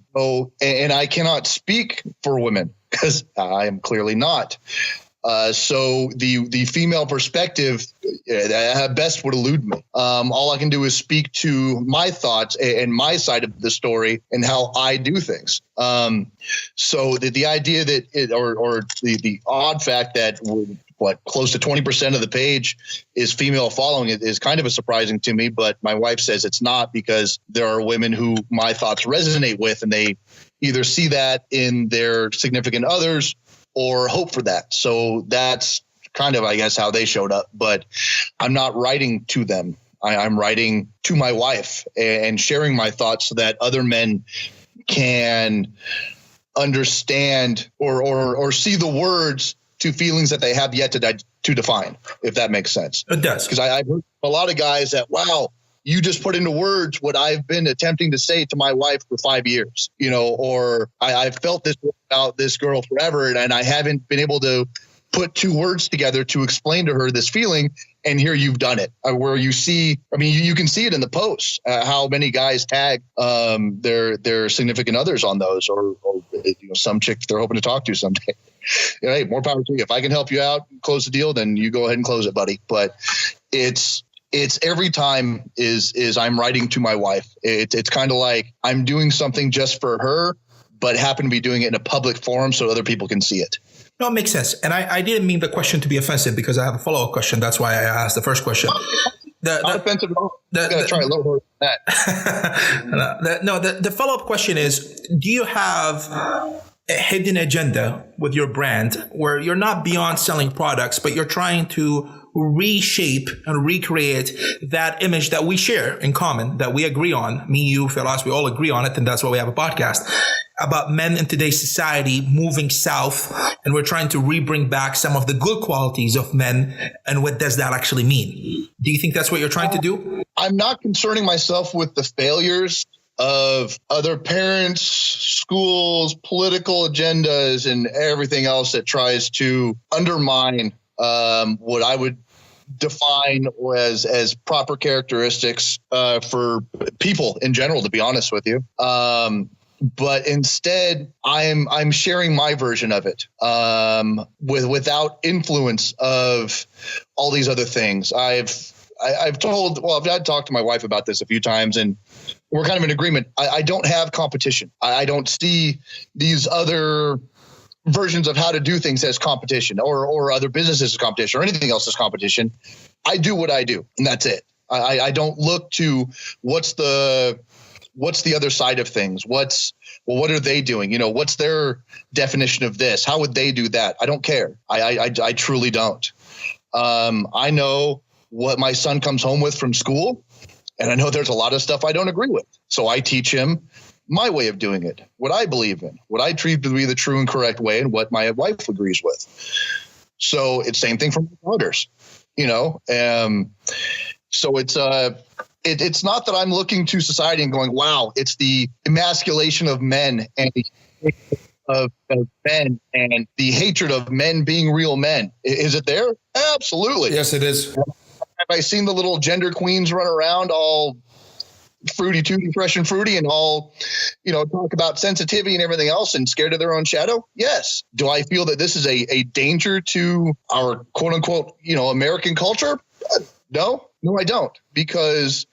I cannot speak for women because I am clearly not. So the female perspective at best would elude me. All I can do is speak to my thoughts and my side of the story and how I do things. So the idea that or the odd fact that close to 20% of the page is female following it is kind of a surprising to me, but my wife says it's not, because there are women who my thoughts resonate with, and they either see that in their significant others or hope for that. So that's kind of, I guess, how they showed up, but I'm not writing to them. I'm writing to my wife and sharing my thoughts so that other men can understand or see the words to feelings that they have yet to define, if that makes sense. It does. Because I've heard a lot of guys that, wow, you just put into words what I've been attempting to say to my wife for 5 years, or I've felt this about this girl forever, and I haven't been able to put 2 words together to explain to her this feeling. And here you've done it, where you see, you can see it in the posts, how many guys tag their significant others on those, or some chick they're hoping to talk to someday. Hey, more power to you. If I can help you out, close the deal, then you go ahead and close it, buddy. But it's every time is I'm writing to my wife. It's kind of like I'm doing something just for her, but happen to be doing it in a public forum so other people can see it. No, it makes sense. And I didn't mean the question to be offensive, because I have a follow-up question. That's why I asked the first question. Not offensive at all. I'm going to try a little harder than that. The follow-up question is, do you have a hidden agenda with your brand where you're not beyond selling products, but you're trying to reshape and recreate that image that we share in common, that we agree on, me, you, Firas, we all agree on it, and that's why we have a podcast about men in today's society moving south, and we're trying to bring back some of the good qualities of men, and what does that actually mean? Do you think that's what you're trying to do? I'm not concerning myself with the failures of other parents, schools, political agendas, and everything else that tries to undermine what I would define as proper characteristics for people in general, to be honest with you. But instead, I'm sharing my version of it without influence of all these other things. I've talked to my wife about this a few times, and we're kind of in agreement. I don't have competition. I don't see these other versions of how to do things as competition, or other businesses as competition, or anything else as competition. I do what I do, and that's it. I don't look to what's the other side of things. What are they doing? What's their definition of this? How would they do that? I don't care. I truly don't. I know what my son comes home with from school, and I know there's a lot of stuff I don't agree with. So I teach him my way of doing it, what I believe in, what I treat to be the true and correct way, and what my wife agrees with. So it's same thing for my daughters, So it's not that I'm looking to society and going, wow, it's the emasculation of men and the of men and the hatred of men being real men. Is it there? Absolutely. Yes, it is. Have I seen the little gender queens run around all fruity tooty, fresh and fruity, and all, talk about sensitivity and everything else and scared of their own shadow? Yes. Do I feel that this is a danger to our quote unquote, American culture? No, I don't. Because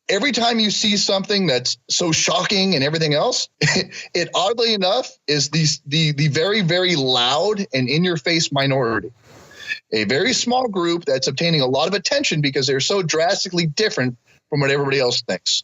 every time you see something that's so shocking and everything else, it oddly enough is the very, very loud and in your face minority. A very small group that's obtaining a lot of attention because they're so drastically different from what everybody else thinks.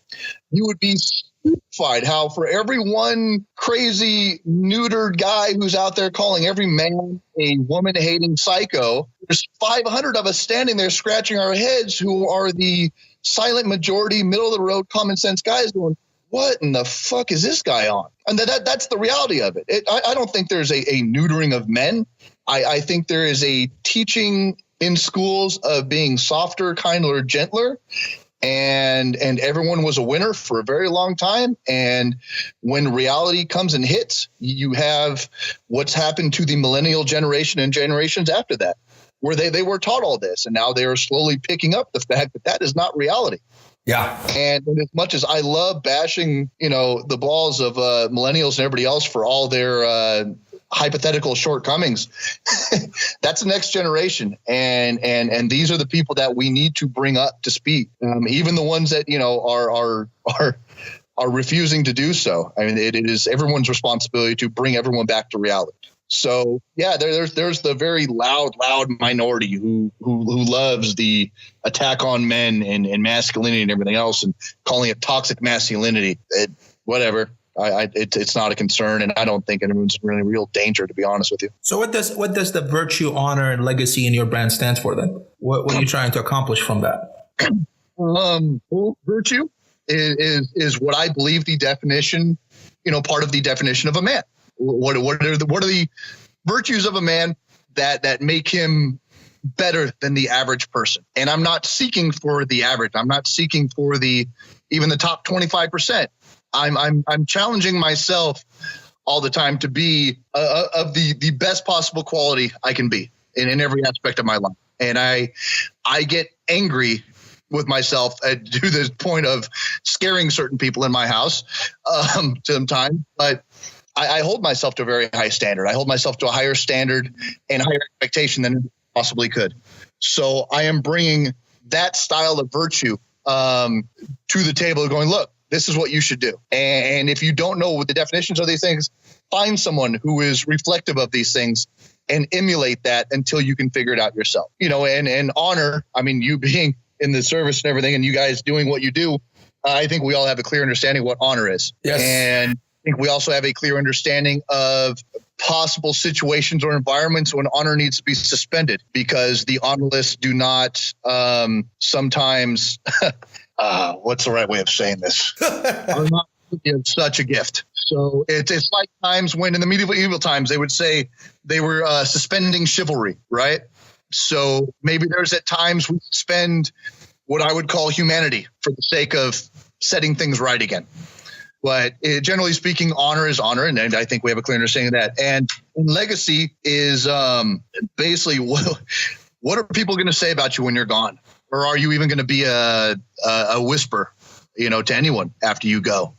You would be stupefied how for every one crazy neutered guy who's out there calling every man a woman-hating psycho, there's 500 of us standing there scratching our heads who are the silent majority, middle-of-the-road, common-sense guys going, what in the fuck is this guy on? And that's the reality of it. I don't think there's a neutering of men. I think there is a teaching in schools of being softer, kinder, gentler. And everyone was a winner for a very long time. And when reality comes and hits, you have what's happened to the millennial generation and generations after that, where they were taught all this. And now they are slowly picking up the fact that is not reality. Yeah. And as much as I love bashing, the balls of millennials and everybody else for all their hypothetical shortcomings, that's the next generation. And these are the people that we need to bring up to speed. Even the ones that, are refusing to do so. I mean, it is everyone's responsibility to bring everyone back to reality. So yeah, there's the very loud minority who loves the attack on men and masculinity and everything else and calling it toxic masculinity. Whatever. It's not a concern, and I don't think anyone's really in real danger, to be honest with you. So what does the virtue, honor, and legacy in your brand stand for then? What are you trying to accomplish from that? Virtue is what I believe the definition, part of the definition of a man. What are the virtues of a man that make him better than the average person? And I'm not seeking for the average. I'm not seeking for even the top 25%. I'm challenging myself all the time to be of the best possible quality I can be in every aspect of my life. And I get angry with myself to the point of scaring certain people in my house sometimes. But I hold myself to a very high standard. I hold myself to a higher standard and higher expectation than I possibly could. So I am bringing that style of virtue to the table, going, look, this is what you should do. And if you don't know what the definitions of these things, find someone who is reflective of these things and emulate that until you can figure it out yourself. And honor, you being in the service and everything, and you guys doing what you do, I think we all have a clear understanding of what honor is. Yes. And I think we also have a clear understanding of possible situations or environments when honor needs to be suspended, because the honorless do not sometimes, what's the right way of saying this? Are not such a gift. So it's like times when in the medieval times they would say they were suspending chivalry, right? So maybe there's at times we spend what I would call humanity for the sake of setting things right again. But generally speaking, honor is honor, and I think we have a clear understanding of that. And legacy is basically what are people going to say about you when you're gone? Or are you even going to be a whisper, to anyone after you go?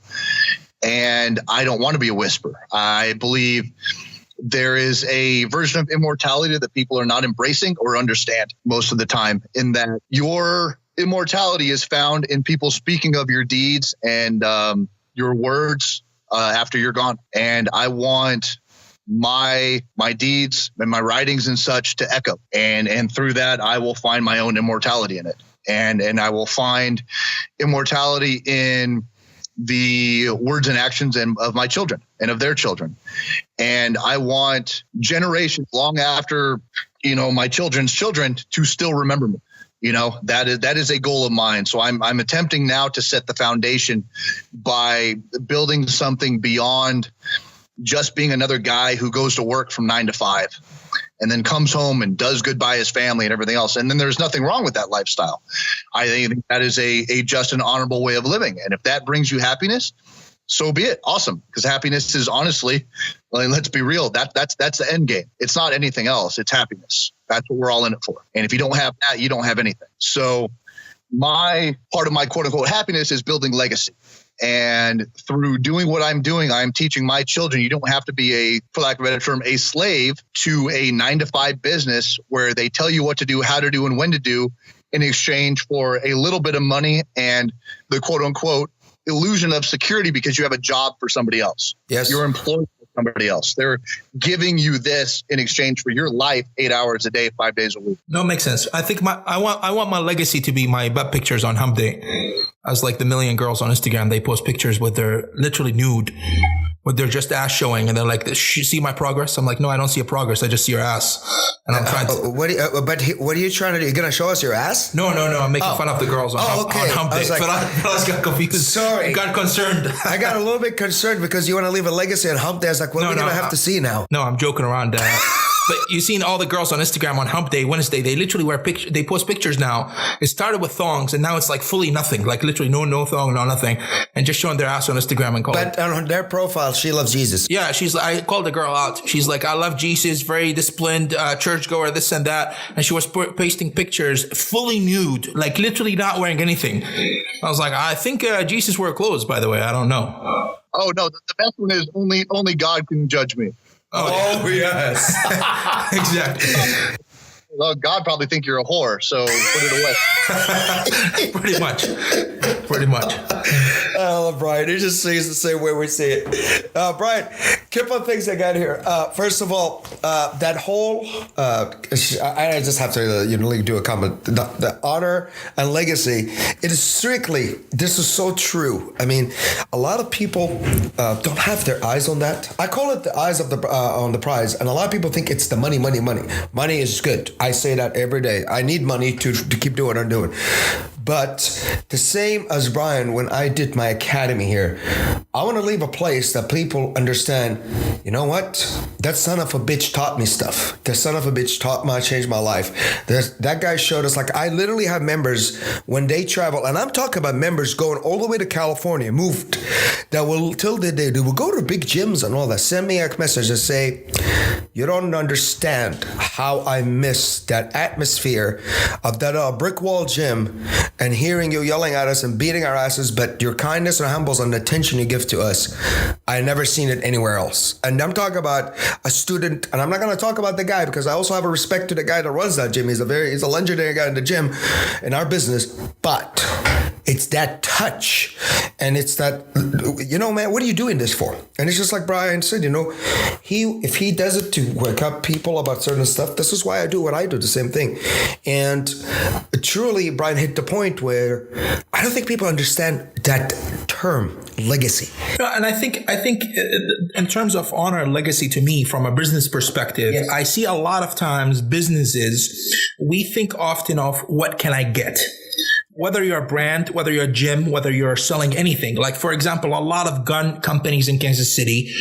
And I don't want to be a whisper. I believe there is a version of immortality that people are not embracing or understand most of the time, in that your immortality is found in people speaking of your deeds and your words after you're gone. And I want my deeds and my writings and such to echo. And through that, I will find my own immortality in it. And I will find immortality in the words and actions of my children and of their children. And I want generations long after, my children's children to still remember me. That is a goal of mine. So I'm attempting now to set the foundation by building something beyond just being another guy who goes to work from 9 to 5 and then comes home and does good by his family and everything else. And then there's nothing wrong with that lifestyle. I think that is a just and honorable way of living. And if that brings you happiness, so be it. Awesome. Because happiness is honestly, let's be real, that's the end game. It's not anything else. It's happiness. That's what we're all in it for. And if you don't have that, you don't have anything. So my part of my quote unquote happiness is building legacy. And through doing what I'm doing, I'm teaching my children, you don't have to be for lack of a better term, a slave to a 9 to 5 business where they tell you what to do, how to do, and when to do in exchange for a little bit of money and the quote unquote illusion of security because you have a job for somebody else. Yes. You're employed for somebody else. They're giving you this in exchange for your life 8 hours a day, 5 days a week. No, it makes sense. I think I want my legacy to be my butt pictures on hump day. As like the million girls on Instagram, they post pictures with their literally nude, with their just ass showing, and they're like, "See my progress?" I'm like, "No, I don't see a progress. I just see your ass." And I'm trying to. What are you trying to do? You're gonna show us your ass? No. I'm making fun of the girls on hump day. But I got confused. Sorry, got concerned. I got a little bit concerned because you want to leave a legacy on hump day. I was like, what are we gonna have to see now? No, I'm joking around. But you've seen all the girls on Instagram on hump day, Wednesday, they literally wear pictures. They post pictures now. It started with thongs and now it's like fully nothing, like literally no thong, no nothing, and just showing their ass on Instagram and But on their profile, she loves Jesus. Yeah, I called the girl out. She's like, I love Jesus, very disciplined, churchgoer, this and that. And she was pasting pictures fully nude, like literally not wearing anything. I was like, I think Jesus wore clothes, by the way. I don't know. Oh, no, the best one is only God can judge me. Oh yes. Exactly. Well, God probably think you're a whore, so put it away. Pretty much. Oh, Brian, he just sees the same way we see it. Brian, couple of things I got here. First of all, that whole, I just have to do a comment. The honor and legacy, it is strictly, this is so true. I mean, a lot of people don't have their eyes on that. I call it the eyes of on the prize, and a lot of people think it's the money. Money is good. I say that every day. I need money to keep doing what I'm doing. But the same as Brian, when I did my academy here, I want to leave a place that people understand, you know what? That son of a bitch taught me stuff. The son of a bitch changed my life. That guy showed us, like, I literally have members when they travel, and I'm talking about members going all the way to California, moved, that will, till the day, they will go to big gyms and all that, send me a message and say, you don't understand how I miss that atmosphere of that brick wall gym and hearing you yelling at us and beating our asses, but your kindness and humbles and the attention you give to us, I never seen it anywhere else. And I'm talking about a student, and I'm not going to talk about the guy because I also have a respect to the guy that runs that gym. He's a legendary guy in the gym, in our business, but it's that touch. And it's that, you know, man, what are you doing this for? And it's just like Brian said, you know, if he does it to wake up people about certain stuff, this is why I do what I do, the same thing. And truly, Brian hit the point where I don't think people understand that term, legacy. And I think in terms of honor and legacy, to me, from a business perspective, yes, I see a lot of times businesses, we think often of what can I get? Whether you're a brand, whether you're a gym, whether you're selling anything. Like, for example, a lot of gun companies in Kansas City,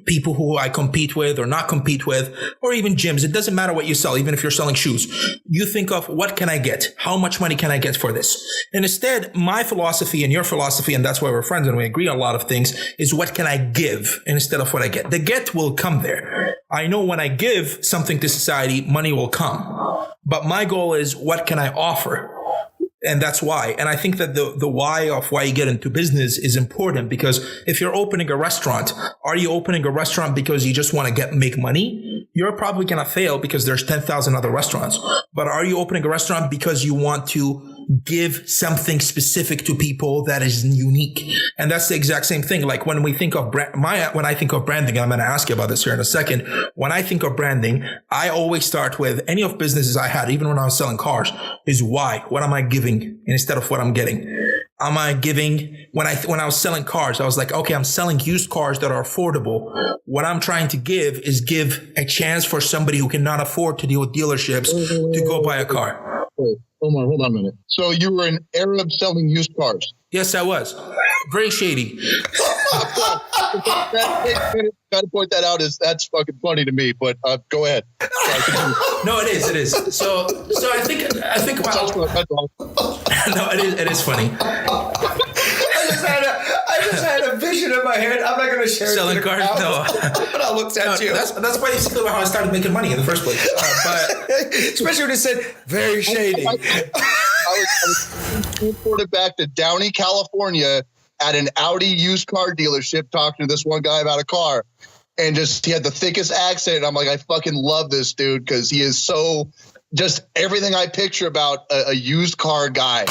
people who I compete with or not compete with, or even gyms, it doesn't matter what you sell, even if you're selling shoes. You think of, what can I get? How much money can I get for this? And instead, my philosophy and your philosophy, and that's why we're friends and we agree on a lot of things, is what can I give instead of what I get? The get will come there. I know when I give something to society, money will come. But my goal is, what can I offer? And that's why. And I think that the why of why you get into business is important, because if you're opening a restaurant, are you opening a restaurant because you just want to make money? You're probably going to fail because there's 10,000 other restaurants. But are you opening a restaurant because you want to give something specific to people that is unique? And that's the exact same thing. Like when we think of when I think of branding, I'm going to ask you about this here in a second. When I think of branding, I always start with any of businesses I had, even when I was selling cars, is why? What am I giving instead of what I'm getting? Am I giving, when I was selling cars, I was like, okay, I'm selling used cars that are affordable. What I'm trying to give is give a chance for somebody who cannot afford to deal with dealerships to go buy a car. Wait, hold on a minute. So you were an Arab selling used cars? Yes, I was. Very shady. Got to point that out, that's fucking funny to me, but go ahead. No, it is. So I think about, no, it is funny. I just had a vision in my head. I'm not going to share it. Selling cars? No. But I looked at you. That's basically how I started making money in the first place. But especially when it said very shady. I was transported back to Downey, California at an Audi used car dealership talking to this one guy about a car. And he had the thickest accent. And I'm like, I fucking love this dude because he is so just everything I picture about a used car guy.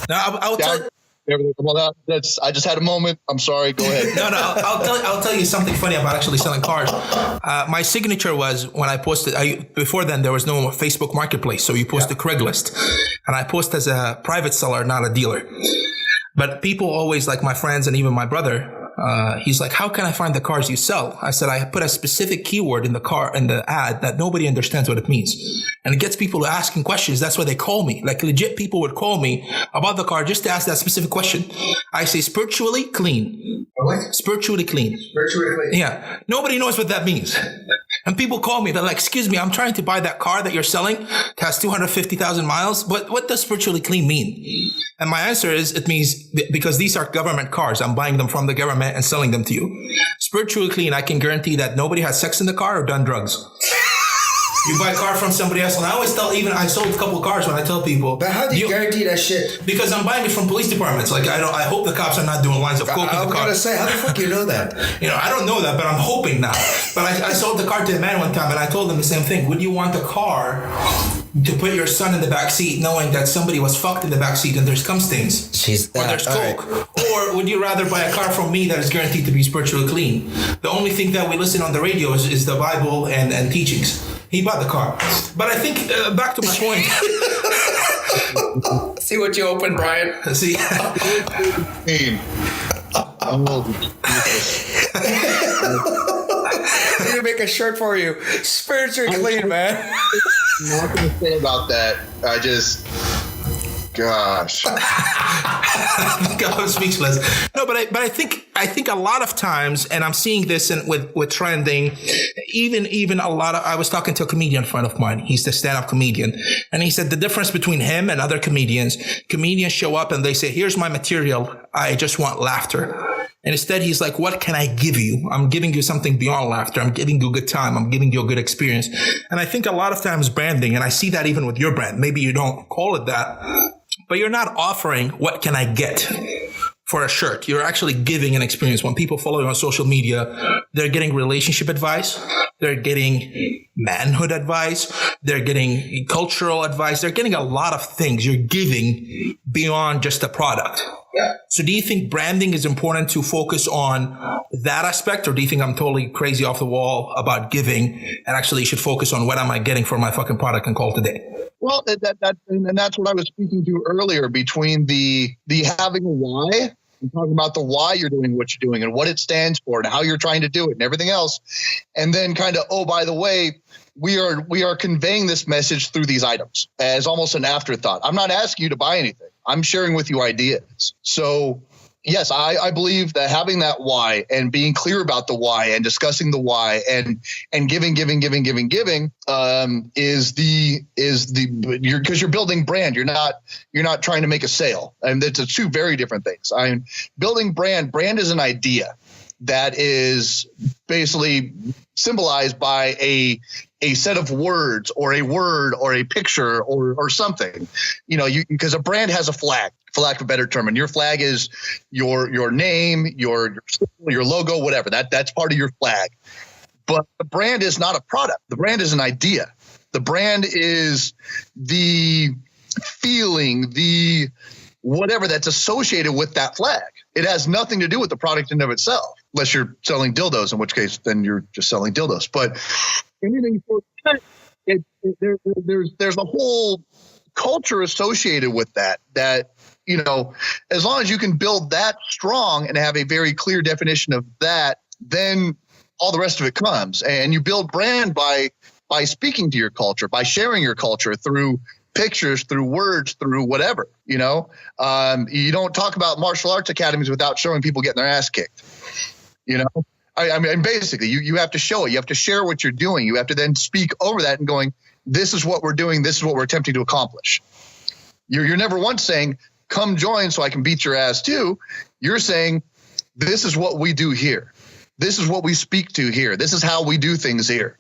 Now, I'll tell you. I just had a moment. I'm sorry. Go ahead. No. I'll tell you something funny about actually selling cars. My signature was when I posted. Before then, there was no Facebook Marketplace, so you post to Craigslist, and I post as a private seller, not a dealer. But people always, like my friends and even my brother, he's like, how can I find the cars you sell? I said, I put a specific keyword in the ad that nobody understands what it means. And it gets people asking questions. That's why they call me. Like legit people would call me about the car just to ask that specific question. I say spiritually clean. What? Spiritually clean. Spiritually clean. Yeah. Nobody knows what that means. And people call me. They're like, excuse me, I'm trying to buy that car that you're selling. It has 250,000 miles. But what does spiritually clean mean? And my answer is, it means because these are government cars. I'm buying them from the government and selling them to you. Spiritually clean, I can guarantee that nobody has sex in the car or done drugs. You buy a car from somebody else, and I always tell, even I sold a couple of cars when I tell people. But how do you guarantee that shit? Because I'm buying it from police departments. Like I hope the cops are not doing lines of coke in the car. I'm gonna say, how the fuck you know that? I don't know that, but I'm hoping now. But I sold the car to a man one time, and I told him the same thing. Would you want a car to put your son in the back seat, knowing that somebody was fucked in the back seat and there's cum stains, or there's coke, right. Or would you rather buy a car from me that is guaranteed to be spiritually clean? The only thing that we listen on the radio is the Bible and teachings. He bought the car, but I think back to my point. See what you opened, Brian. See. I need to make a shirt for you. Spiritually clean, man. I'm not going to say about that. gosh. I'm speechless. No, but I think a lot of times, and I'm seeing this with trending, even a lot of, I was talking to a comedian friend of mine. He's the stand-up comedian. And he said the difference between him and other comedians show up and they say, here's my material. I just want laughter. And instead, he's like, what can I give you? I'm giving you something beyond laughter. I'm giving you a good time. I'm giving you a good experience. And I think a lot of times branding, and I see that even with your brand, maybe you don't call it that, but you're not offering what can I get for a shirt. You're actually giving an experience. When people follow you on social media, they're getting relationship advice. They're getting manhood advice. They're getting cultural advice. They're getting a lot of things. You're giving beyond just a product. Yeah. So do you think branding is important to focus on that aspect, or do you think I'm totally crazy off the wall about giving and actually you should focus on what am I getting for my fucking product and call today? Well, and that's what I was speaking to earlier, between the having a why and talking about the why you're doing what you're doing and what it stands for and how you're trying to do it and everything else. And then kind of, oh, by the way, we are conveying this message through these items as almost an afterthought. I'm not asking you to buy anything. I'm sharing with you ideas. So yes, I believe that having that why and being clear about the why and discussing the why and giving is because you're building brand. You're not trying to make a sale. And it's two very different things. Building brand is an idea that is basically symbolized by a set of words or a word or a picture or something, because a brand has a flag, for lack of a better term, and your flag is your name, your logo, whatever. That's part of your flag. But the brand is not a product. The brand is an idea. The brand is the feeling, the whatever that's associated with that flag. It has nothing to do with the product in and of itself, unless you're selling dildos, in which case then you're just selling dildos. But anything for there's a whole culture associated with that, as long as you can build that strong and have a very clear definition of that, then all the rest of it comes. And you build brand by speaking to your culture, by sharing your culture through pictures, through words, through whatever, you don't talk about martial arts academies without showing people getting their ass kicked, I mean, basically you have to show it. You have to share what you're doing. You have to then speak over that and going, this is what we're doing. This is what we're attempting to accomplish. You're never once saying, come join so I can beat your ass too. You're saying, this is what we do here. This is what we speak to here. This is how we do things here,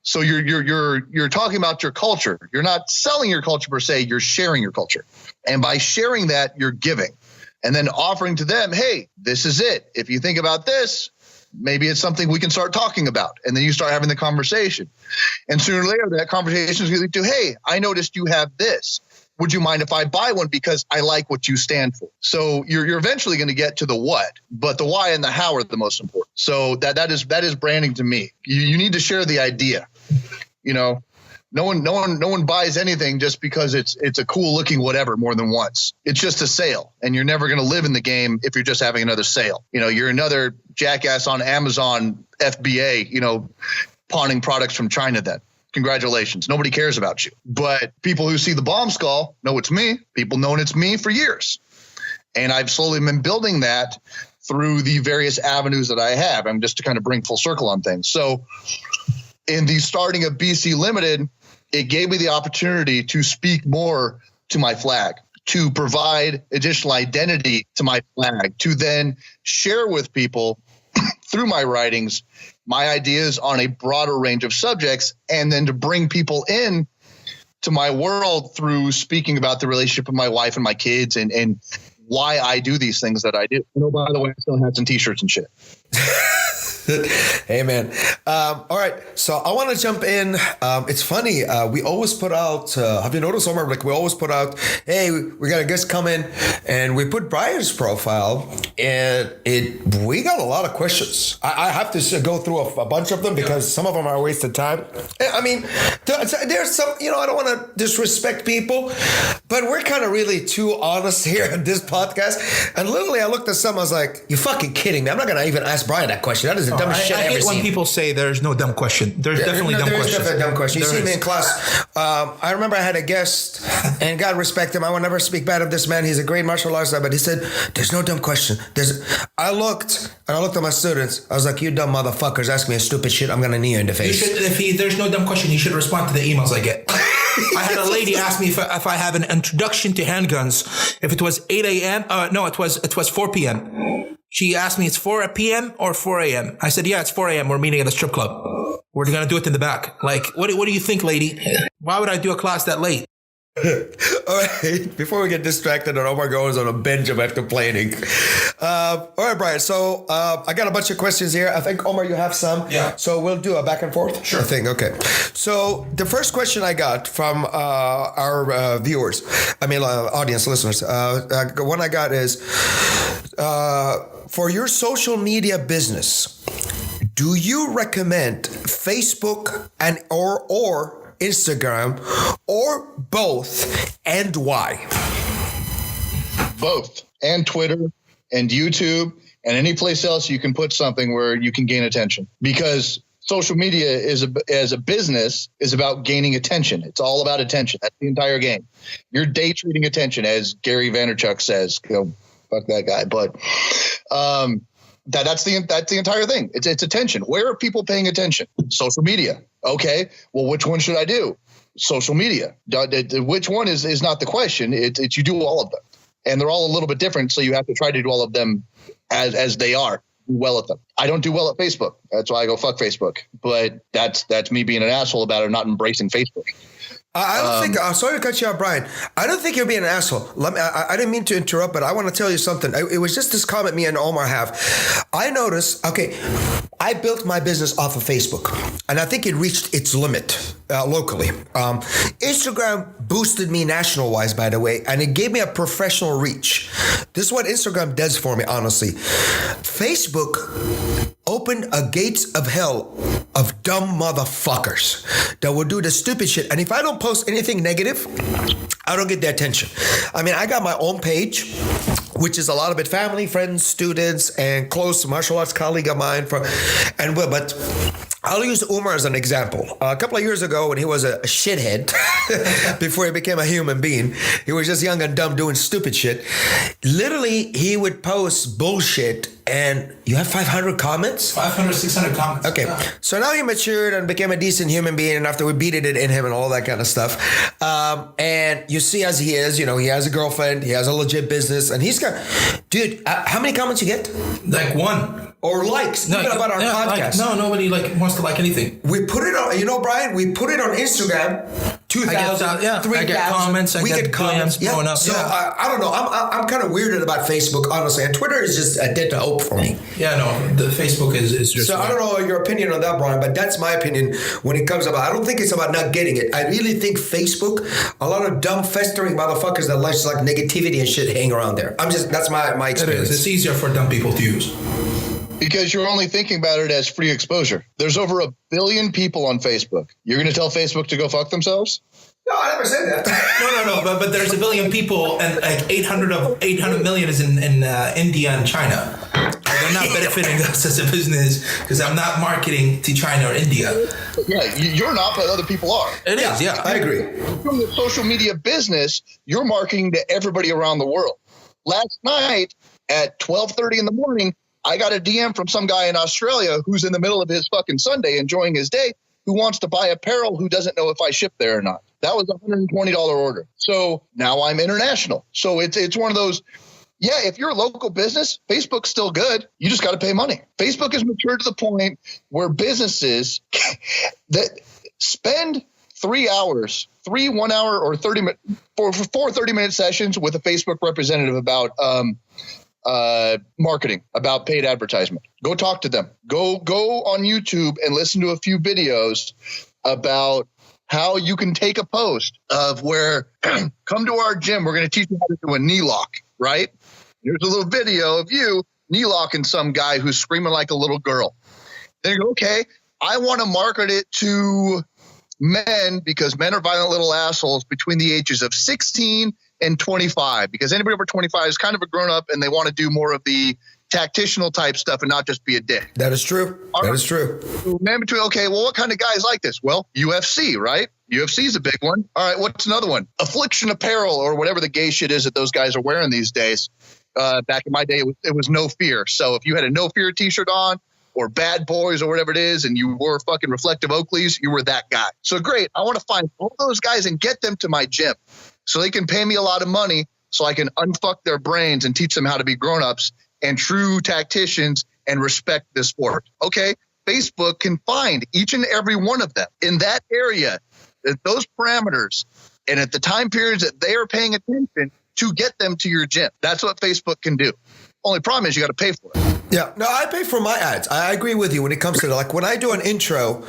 So you're talking about your culture. You're not selling your culture per se. You're sharing your culture. And by sharing that, you're giving and then offering to them, hey, this is it. If you think about this, maybe it's something we can start talking about. And then you start having the conversation. And sooner or later, that conversation is going to lead to, hey, I noticed you have this. Would you mind if I buy one because I like what you stand for? So you're eventually going to get to the what, but the why and the how are the most important. So that is branding to me. You need to share the idea. No one buys anything just because it's a cool looking whatever more than once. It's just a sale, and you're never going to live in the game if you're just having another sale. You're another jackass on Amazon FBA, pawning products from China then. Congratulations. Nobody cares about you. But people who see the bomb skull know it's me. People know it's me for years. And I've slowly been building that through the various avenues that I have. I'm just to kind of bring full circle on things. So in the starting of BC Limited, it gave me the opportunity to speak more to my flag, to provide additional identity to my flag, to then share with people through my writings my ideas on a broader range of subjects, and then to bring people in to my world through speaking about the relationship with my wife and my kids and why I do these things that I do. By the way, I still have some t-shirts and shit. Hey, man. All right. So I want to jump in. It's funny. We always put out, have you noticed, Omar? Like we always put out, hey, we got a guest coming, and we put Brian's profile, and we got a lot of questions. I have to go through a bunch of them because some of them are wasted time. I mean, there's some, I don't want to disrespect people, but we're kind of really too honest here on this podcast. And literally I looked at some, I was like, you're fucking kidding me. I'm not going to even ask Brian that question. That is a dumbest shit I I ever hate when seen. people say there's no dumb question. There's definitely dumb questions. There's definitely a dumb question. You There see me is. in class. I remember I had a guest, and God respect him. I will never speak bad of this man. He's a great martial artist, but he said, "There's no dumb question." I looked at my students. I was like, "You dumb motherfuckers, ask me a stupid shit. I'm gonna knee you in the face." There's no dumb question, you should respond to the emails I get. I had a lady ask me if I have an introduction to handguns. If it was 8 a.m. No, it was 4 p.m. She asked me, it's 4 p.m. or 4 a.m. I said, yeah, it's 4 a.m. We're meeting at a strip club. We're going to do it in the back. Like, what do you think, lady? Why would I do a class that late? All right, before we get distracted and Omar goes on a binge about complaining. All right, Brian. So I got a bunch of questions here. I think, Omar, you have some. Yeah. So we'll do a back and forth? Sure. I think, okay. So the first question I got from our viewers, audience listeners, one I got is, for your social media business, do you recommend Facebook and or Instagram, or both, and why? Both, and Twitter, and YouTube, and any place else you can put something where you can gain attention. Because social media as a business is about gaining attention. It's all about attention. That's the entire game. You're day trading attention, as Gary Vaynerchuk says. Go fuck that guy. But that's the entire thing. It's attention. Where are people paying attention? Social media. Okay. Well, which one should I do? Social media. Which one is not the question. It's you do all of them, and they're all a little bit different. So you have to try to do all of them as they are. Do well at them. I don't do well at Facebook. That's why I go fuck Facebook. But that's me being an asshole about it, not embracing Facebook. I don't think. Sorry to cut you off, Brian. I don't think you're being an asshole. I didn't mean to interrupt, but I want to tell you something. It was just this comment me and Omar have. I noticed. Okay, I built my business off of Facebook, and I think it reached its limit locally. Instagram boosted me national wise, by the way, and it gave me a professional reach. This is what Instagram does for me, honestly. Facebook opened a gates of hell of dumb motherfuckers that will do the stupid shit. And if I don't post anything negative, I don't get the attention. I mean, I got my own page, which is a lot of it family, friends, students, and close martial arts colleague of mine. But I'll use Umar as an example. A couple of years ago, when he was a shithead, before he became a human being, he was just young and dumb doing stupid shit. Literally, he would post bullshit, and you have 500 comments? 500, 600 comments. Okay. Yeah. So now he matured and became a decent human being, and after we beated it in him and all that kind of stuff. And you see as he is, he has a girlfriend, he has a legit business, and he's got, dude, how many comments you get? Like one. Or likes, even about our podcast. Nobody wants to like anything. We put it on, Brian, we put it on Instagram, 2,000, 3,000. I get comments, I get comments blowing up. So I don't know, I'm kind of weirded about Facebook, honestly, and Twitter is just a dead to hope for me. Yeah, no, the Facebook is just... So I don't know your opinion on that, Brian, but that's my opinion when it comes about, I don't think it's about not getting it. I really think Facebook, a lot of dumb festering motherfuckers that like negativity and shit hang around there. That's my experience. It is. It's easier for dumb people to use. Because you're only thinking about it as free exposure. There's over 1 billion people on Facebook. You're going to tell Facebook to go fuck themselves? No, I never said that. No. But there's 1 billion people, and like 800 million is in India and China. They're not benefiting us as a business because I'm not marketing to China or India. Yeah, you're not, but other people are. It is, yeah. I agree. From the social media business, you're marketing to everybody around the world. Last night at 12:30 in the morning, I got a DM from some guy in Australia who's in the middle of his fucking Sunday enjoying his day who wants to buy apparel who doesn't know if I ship there or not. That was a $120 order. So now I'm international. So it's one of those, yeah, if you're a local business, Facebook's still good. You just got to pay money. Facebook has matured to the point where businesses that spend 3 hours, 1 hour or 30 minute for 4 30-minute sessions with a Facebook representative about marketing, about paid advertisement. Go talk to them. Go on YouTube and listen to a few videos about how you can take a post of where come to our gym. We're going to teach you how to do a knee lock, right? Here's a little video of you knee locking some guy who's screaming like a little girl. Then you go, okay, I want to market it to men because men are violent little assholes between the ages of 16 and 25, because anybody over 25 is kind of a grown up and they want to do more of the tactitional type stuff and not just be a dick. That is true. That is true. Man between, okay, well, what kind of guys like this? Well, UFC, right? UFC is a big one. All right, what's another one? Affliction apparel or whatever the gay shit is that those guys are wearing these days. Back in my day, it was No Fear. So if you had a No Fear t-shirt on or Bad Boys or whatever it is, and you wore fucking reflective Oakleys, you were that guy. So great. I want to find all those guys and get them to my gym so they can pay me a lot of money so I can unfuck their brains and teach them how to be grown-ups and true tacticians and respect this sport. Okay, Facebook can find each and every one of them in that area, at those parameters, and at the time periods that they are paying attention to get them to your gym. That's what Facebook can do. Only problem is you got to pay for it. Yeah, no, I pay for my ads. I agree with you when it comes to like when I do an intro,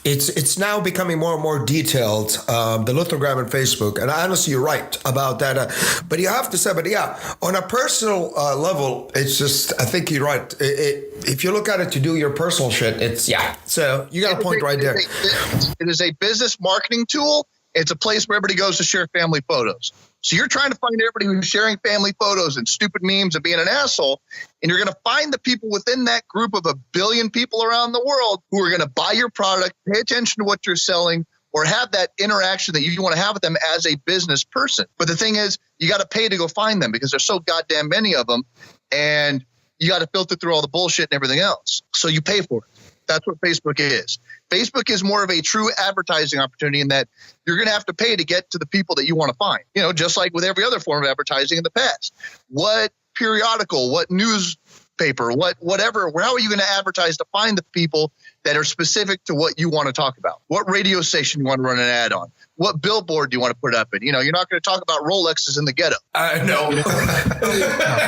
it's now becoming more and more detailed. The lithogram on Facebook, and honestly, you're right about that. But you have to say, but yeah, on a personal level, it's just I think you're right. If you look at it to do your personal shit, it's So you got a point right there. It is a business marketing tool. It's a place where everybody goes to share family photos. So you're trying to find everybody who's sharing family photos and stupid memes and being an asshole. And you're going to find the people within that group of 1 billion people around the world who are going to buy your product, pay attention to what you're selling, or have that interaction that you want to have with them as a business person. But the thing is, you got to pay to go find them because there's so goddamn many of them. And you got to filter through all the bullshit and everything else. So you pay for it. That's what Facebook is. Facebook is more of a true advertising opportunity in that you're going to have to pay to get to the people that you want to find, just like with every other form of advertising in the past. What periodical, what newspaper, whatever, how are you going to advertise to find the people that are specific to what you want to talk about? What radio station you want to run an ad on? What billboard do you want to put up in? You're not going to talk about Rolexes in the ghetto. No.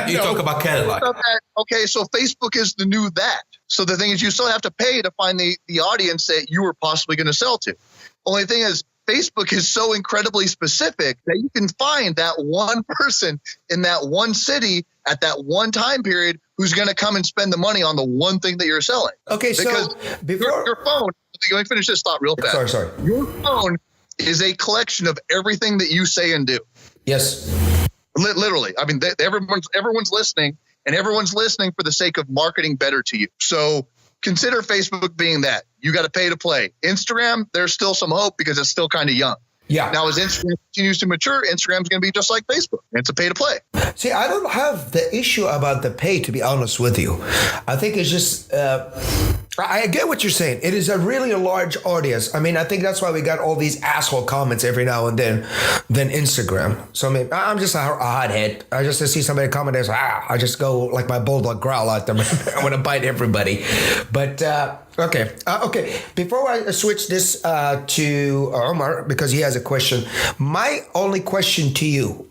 You talk about Cadillac. Okay, so Facebook is the new that. So the thing is, you still have to pay to find the audience that you were possibly going to sell to. Only thing is, Facebook is so incredibly specific that you can find that one person in that one city at that one time period who's going to come and spend the money on the one thing that you're selling. Okay, because so before your phone, let me finish this thought real fast. Sorry. Your phone is a collection of everything that you say and do. Yes. Literally. I mean, everyone's listening, and everyone's listening for the sake of marketing better to you. So consider Facebook being that. You got to pay to play. Instagram, there's still some hope because it's still kind of young. Yeah. Now, as Instagram continues to mature, Instagram's going to be just like Facebook. It's a pay to play. See, I don't have the issue about the pay, to be honest with you. I think it's just, I get what you're saying. It is a really large audience. I mean, I think that's why we got all these asshole comments every now and then Instagram. So I mean, I'm just a hothead. I just see somebody comment, I just go like my bulldog growl at them. I want to bite everybody. But, Okay. Before I switch this to Omar, because he has a question, my only question to you,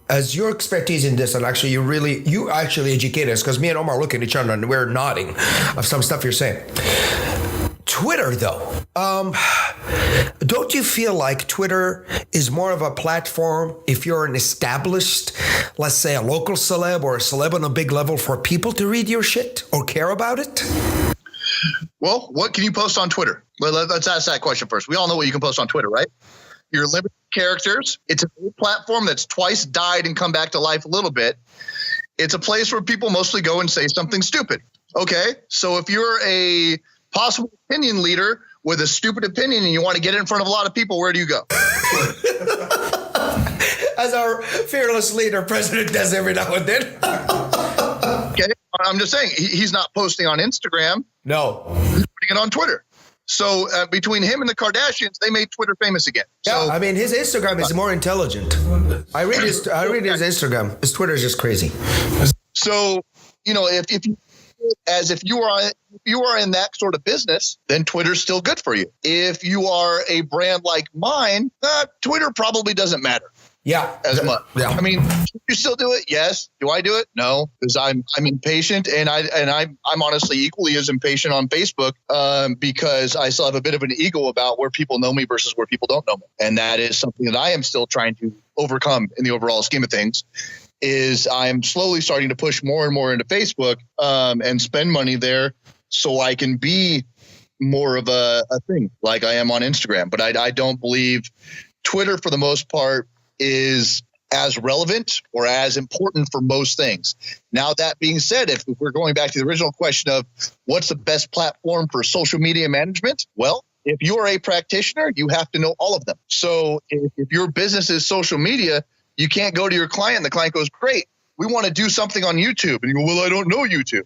as your expertise in this, and actually you actually educate us, because me and Omar are looking at each other and we're nodding of some stuff you're saying. Twitter, though, don't you feel like Twitter is more of a platform if you're an established, let's say a local celeb or a celeb on a big level, for people to read your shit or care about it? Well, what can you post on Twitter? Well, let's ask that question first. We all know what you can post on Twitter, right? Your limited characters. It's a platform that's twice died and come back to life a little bit. It's a place where people mostly go and say something stupid. Okay, so if you're a possible opinion leader with a stupid opinion and you want to get it in front of a lot of people, where do you go? As our fearless leader, president, does every now and then. Okay, I'm just saying he's not posting on Instagram. No, he's putting it on Twitter. So between him and the Kardashians, they made Twitter famous again. Yeah, So, I mean, his Instagram is more intelligent. I read his Instagram. His Twitter is just crazy. So if you are in that sort of business, then Twitter's still good for you. If you are a brand like mine, Twitter probably doesn't matter. Yeah, as much. Yeah. I mean, do you still do it? Yes. Do I do it? No, because I'm impatient, and I'm honestly equally as impatient on Facebook because I still have a bit of an ego about where people know me versus where people don't know me, and that is something that I am still trying to overcome in the overall scheme of things. Is I'm slowly starting to push more and more into Facebook and spend money there so I can be more of a thing like I am on Instagram. But I don't believe Twitter, for the most part, is as relevant or as important for most things. Now, that being said, if we're going back to the original question of what's the best platform for social media management, well, if you are a practitioner, you have to know all of them. So if your business is social media, you can't go to your client and the client goes, great, we want to do something on YouTube. And you go, well, I don't know YouTube.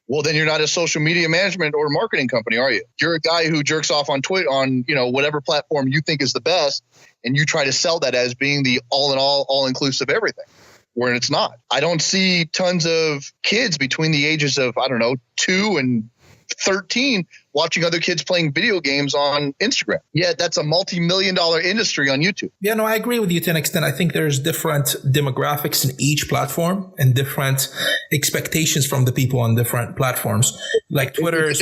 Well, then you're not a social media management or marketing company, are you? You're a guy who jerks off on Twitter, on whatever platform you think is the best, and you try to sell that as being the all-inclusive everything, where it's not. I don't see tons of kids between the ages of, 2 and 13 watching other kids playing video games on Instagram. Yeah, that's a multi-million-dollar industry on YouTube. Yeah, no, I agree with you to an extent. I think there's different demographics in each platform and different expectations from the people on different platforms. Like Twitter,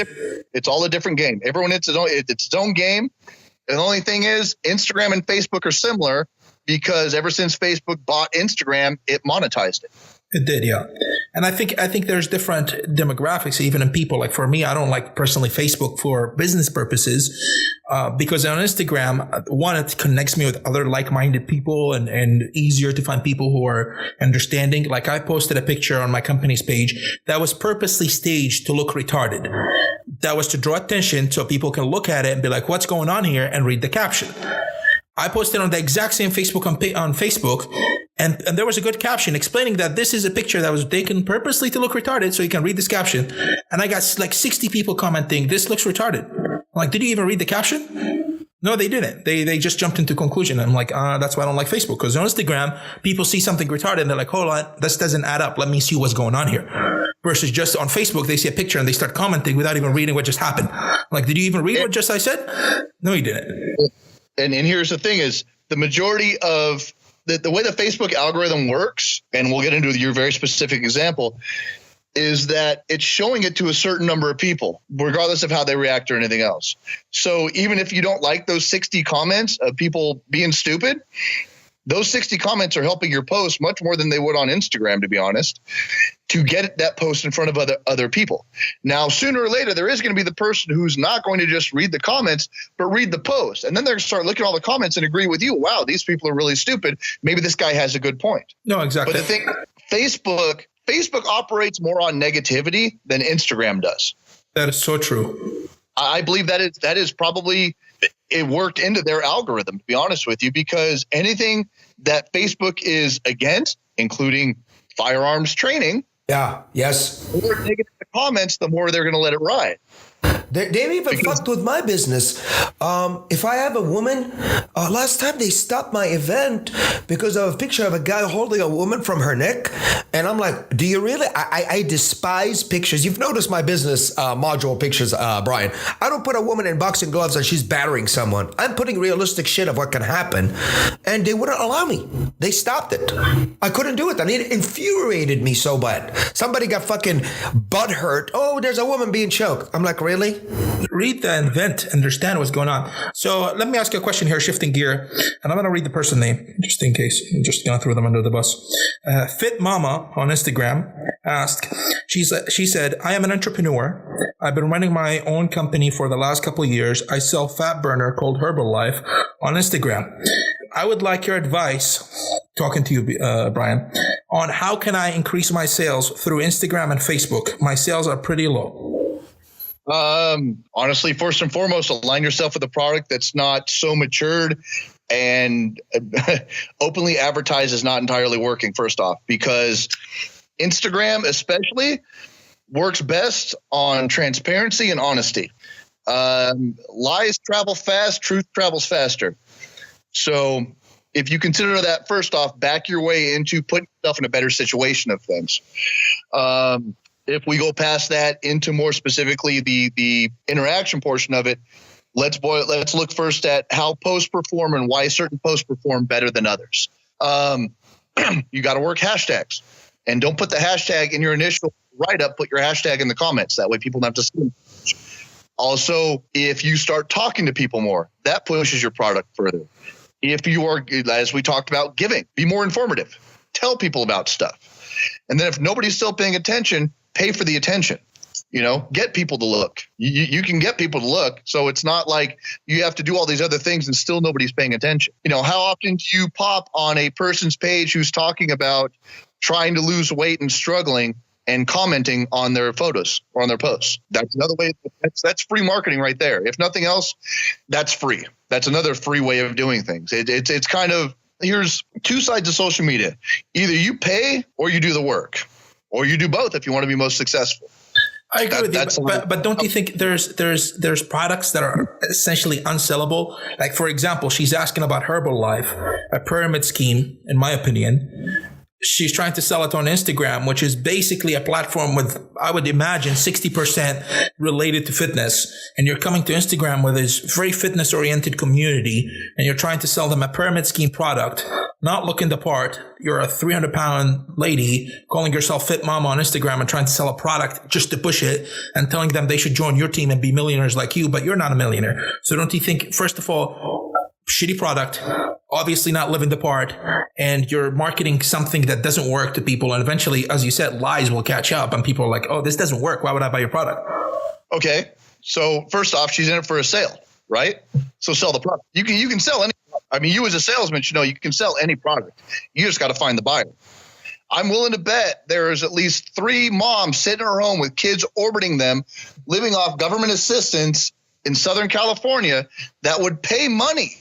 it's all a different game. Everyone, it's its own game. And the only thing is, Instagram and Facebook are similar because ever since Facebook bought Instagram, it monetized it. It did, yeah. And I think there's different demographics, even in people. Like for me, I don't like personally Facebook for business purposes because on Instagram, one, it connects me with other like-minded people and easier to find people who are understanding. Like I posted a picture on my company's page that was purposely staged to look retarded. That was to draw attention so people can look at it and be like, what's going on here? And read the caption. I posted on the exact same Facebook on Facebook, and there was a good caption explaining that this is a picture that was taken purposely to look retarded, so you can read this caption. And I got like 60 people commenting, this looks retarded. I'm like, did you even read the caption? No, they didn't. They just jumped into conclusion. I'm like, that's why I don't like Facebook, because on Instagram, people see something retarded and they're like, hold on, this doesn't add up. Let me see what's going on here. Versus just on Facebook, they see a picture and they start commenting without even reading what just happened. I'm like, did you even read what just I said? No, you didn't. And here's the thing is the majority of the way the Facebook algorithm works, and we'll get into your very specific example, is that it's showing it to a certain number of people, regardless of how they react or anything else. So even if you don't like those 60 comments of people being stupid, those 60 comments are helping your post much more than they would on Instagram, to be honest, to get that post in front of other people. Now, sooner or later, there is going to be the person who's not going to just read the comments, but read the post. And then they're going to start looking at all the comments and agree with you. Wow, these people are really stupid. Maybe this guy has a good point. No, exactly. But the thing, Facebook operates more on negativity than Instagram does. That is so true. I believe that is probably it worked into their algorithm, to be honest with you, because anything that Facebook is against, including firearms training. Yeah. Yes. The more negative the comments, the more they're going to let it ride. They even fucked with my business. If I have a woman, last time they stopped my event because of a picture of a guy holding a woman from her neck. And I'm like, do you really? I despise pictures. You've noticed my business module pictures, Brian. I don't put a woman in boxing gloves and she's battering someone. I'm putting realistic shit of what can happen. And they wouldn't allow me. They stopped it. I couldn't do it. And it infuriated me so bad. Somebody got fucking butt hurt. Oh, there's a woman being choked. I'm like, really? Read the event, understand what's going on. So let me ask you a question here, shifting gear, and I'm going to read the person name just in case. I'm just going to throw them under the bus. Fit Mama on Instagram asked, she said, I am an entrepreneur. I've been running my own company for the last couple of years. I sell fat burner called Herbalife on Instagram. I would like your advice, talking to you, Brian, on how can I increase my sales through Instagram and Facebook? My sales are pretty low. Honestly, first and foremost, align yourself with a product that's not so matured, and openly advertise is not entirely working, first off, because Instagram especially works best on transparency and honesty. Lies travel fast, truth travels faster. So if you consider that, first off, back your way into putting yourself in a better situation of things. If we go past that into more specifically the interaction portion of it, let's look first at how posts perform and why certain posts perform better than others. You got to work hashtags, and don't put the hashtag in your initial write-up. Put your hashtag in the comments. That way people don't have to see them. Also, if you start talking to people more, that pushes your product further. If you are, as we talked about, giving, be more informative. Tell people about stuff. And then if nobody's still paying attention, pay for the attention. Get people to look. You can get people to look. So it's not like you have to do all these other things and still nobody's paying attention. How often do you pop on a person's page who's talking about trying to lose weight and struggling and commenting on their photos or on their posts? That's another way. That's free marketing right there. If nothing else, that's free. That's another free way of doing things. It's kind of, here's two sides of social media. Either you pay or you do the work, or you do both if you want to be most successible. I agree with you, but don't you think there's products that are essentially unsellable? Like, for example, she's asking about Herbalife, a pyramid scheme, in my opinion. She's trying to sell it on Instagram, which is basically a platform with, I would imagine, 60% related to fitness. And you're coming to Instagram where there's very fitness oriented community, and you're trying to sell them a pyramid scheme product, not looking the part. You're a 300-pound lady calling yourself Fit Mama on Instagram and trying to sell a product just to push it and telling them they should join your team and be millionaires like you, but you're not a millionaire. So don't you think, first of all, shitty product, obviously not living the part, and you're marketing something that doesn't work to people, and eventually, as you said, lies will catch up and people are like, oh, this doesn't work, why would I buy your product? Okay, so first off, she's in it for a sale, right? So sell the product. You can sell any. I mean, you as a salesman should know you can sell any product. You just got to find the buyer. I'm willing to bet there is at least 3 moms sitting in her home with kids orbiting them, living off government assistance in Southern California, that would pay money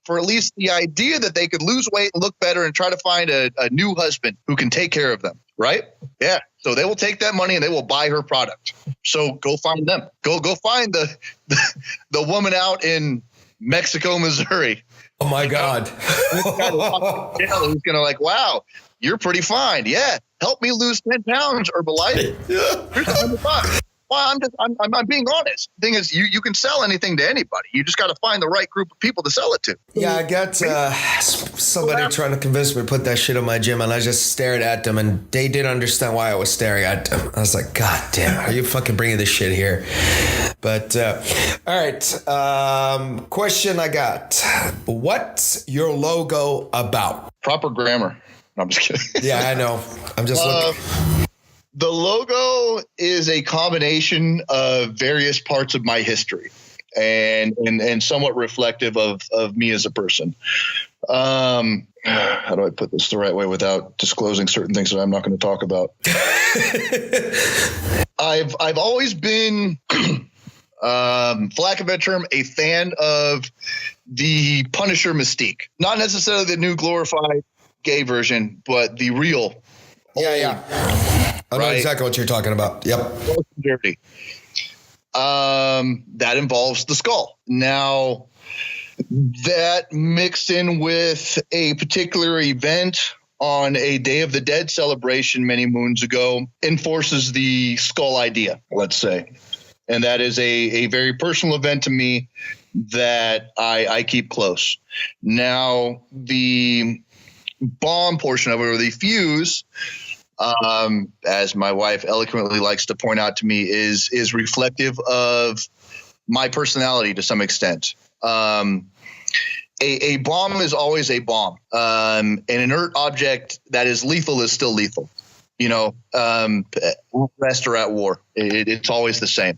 for at least the idea that they could lose weight and look better and try to find a new husband who can take care of them, right? Yeah. So they will take that money and they will buy her product. So go find them. Go find the woman out in Mexico, Missouri. Oh my God. Who's going to like, wow, you're pretty fine. Yeah. Help me lose 10 pounds, Herbalife. Here's $100. Well, I'm being honest. The thing is, you can sell anything to anybody. You just got to find the right group of people to sell it to. Yeah, I got somebody trying to convince me to put that shit on my gym, and I just stared at them, and they didn't understand why I was staring at them. I was like, God damn, are you fucking bringing this shit here? But, all right. Question I got. What's your logo about? Proper grammar. No, I'm just kidding. Yeah, I know. I'm just looking. The logo is a combination of various parts of my history and somewhat reflective of me as a person. How do I put this the right way without disclosing certain things that I'm not going to talk about? I've always been, for lack of a better term, a fan of the Punisher mystique. Not necessarily the new glorified gay version, but the real. Yeah. I know exactly what you're talking about. Yep. Dirty. That involves the skull. Now, that mixed in with a particular event on a Day of the Dead celebration many moons ago enforces the skull idea, let's say. And that is a very personal event to me that I keep close. Now, the bomb portion of it, or the fuse, as my wife eloquently likes to point out to me, is reflective of my personality to some extent. A bomb is always a bomb. An inert object that is lethal is still lethal. Rest or at war, it's always the same.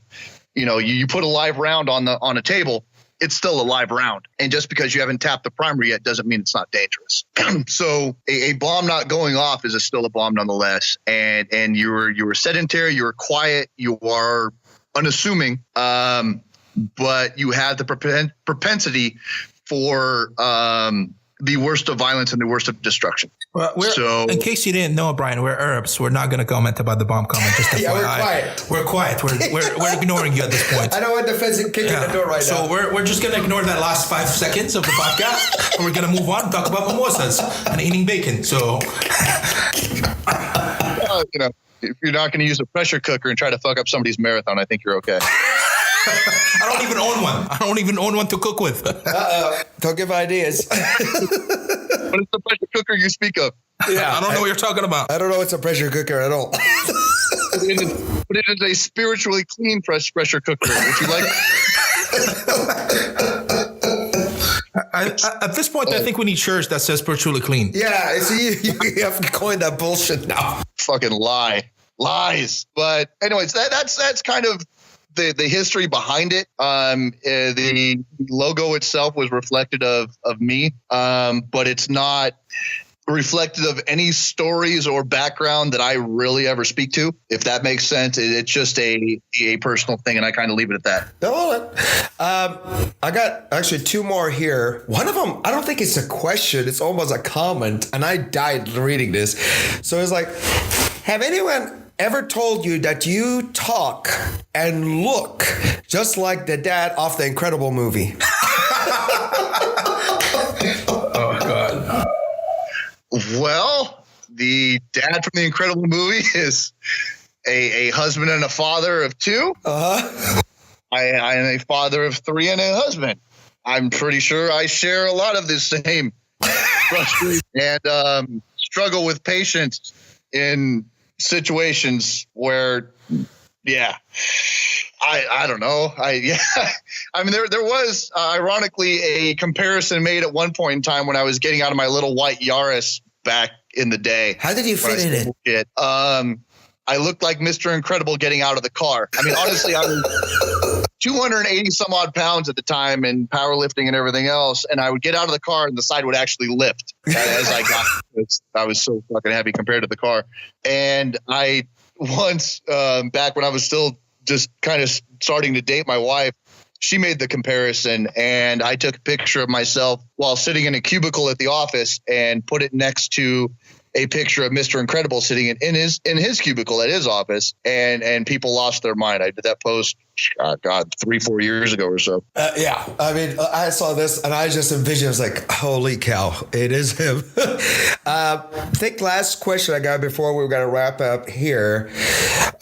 You put a live round on a table, it's still a live round. And just because you haven't tapped the primer yet doesn't mean it's not dangerous. So a bomb not going off is still a bomb nonetheless. And you're sedentary, you're quiet, you are unassuming, but you have the propensity for the worst of violence and the worst of destruction. Well, in case you didn't know, Brian, we're Arabs. We're not going to comment about the bomb comment. Just yeah, we're quiet. We're ignoring you at this point. I know what defense is kicking the door right now. So we're just going to ignore that last 5 seconds of the podcast, and we're going to move on and talk about mimosas and eating bacon. So, if you're not going to use a pressure cooker and try to fuck up somebody's marathon, I think you're okay. I don't even own one. I don't even own one to cook with. Don't give ideas. What is the pressure cooker you speak of? Yeah, I don't know what you're talking about. I don't know what's a pressure cooker at all. But it is a spiritually clean pressure cooker. Would you like? At this point, I think we need shirts that says spiritually clean. Yeah, see, you have to coin that bullshit now. Fucking lie. Lies. But anyways, that's kind of the history behind it. The logo itself was reflective of me, but it's not reflective of any stories or background that I really ever speak to, if that makes sense. It's just a personal thing, and I kind of leave it at that. No, I got actually two more here. One of them, I don't think it's a question. It's almost a comment, and I died reading this. So it's like, have anyone ever told you that you talk and look just like the dad off the Incredible movie? Oh, God. Well, the dad from the Incredible movie is a husband and a father of two. Uh-huh. I am a father of three and a husband. I'm pretty sure I share a lot of the same frustration and struggle with patience in situations where, I don't know. I mean, there was ironically a comparison made at one point in time when I was getting out of my little white Yaris back in the day. How did you fit in it? I looked like Mr. Incredible getting out of the car. I mean, honestly, I was 280 some odd pounds at the time and powerlifting and everything else. And I would get out of the car and the side would actually lift as I got. I was so fucking heavy compared to the car. And I once, back when I was still just kind of starting to date my wife, she made the comparison, and I took a picture of myself while sitting in a cubicle at the office and put it next to a picture of Mr. Incredible sitting in his cubicle at his office, and people lost their mind. I did that post, 3-4 years ago or so. Yeah. I mean, I saw this and I just envisioned, I was like, holy cow, it is him. I think last question I got before we were going to wrap up here.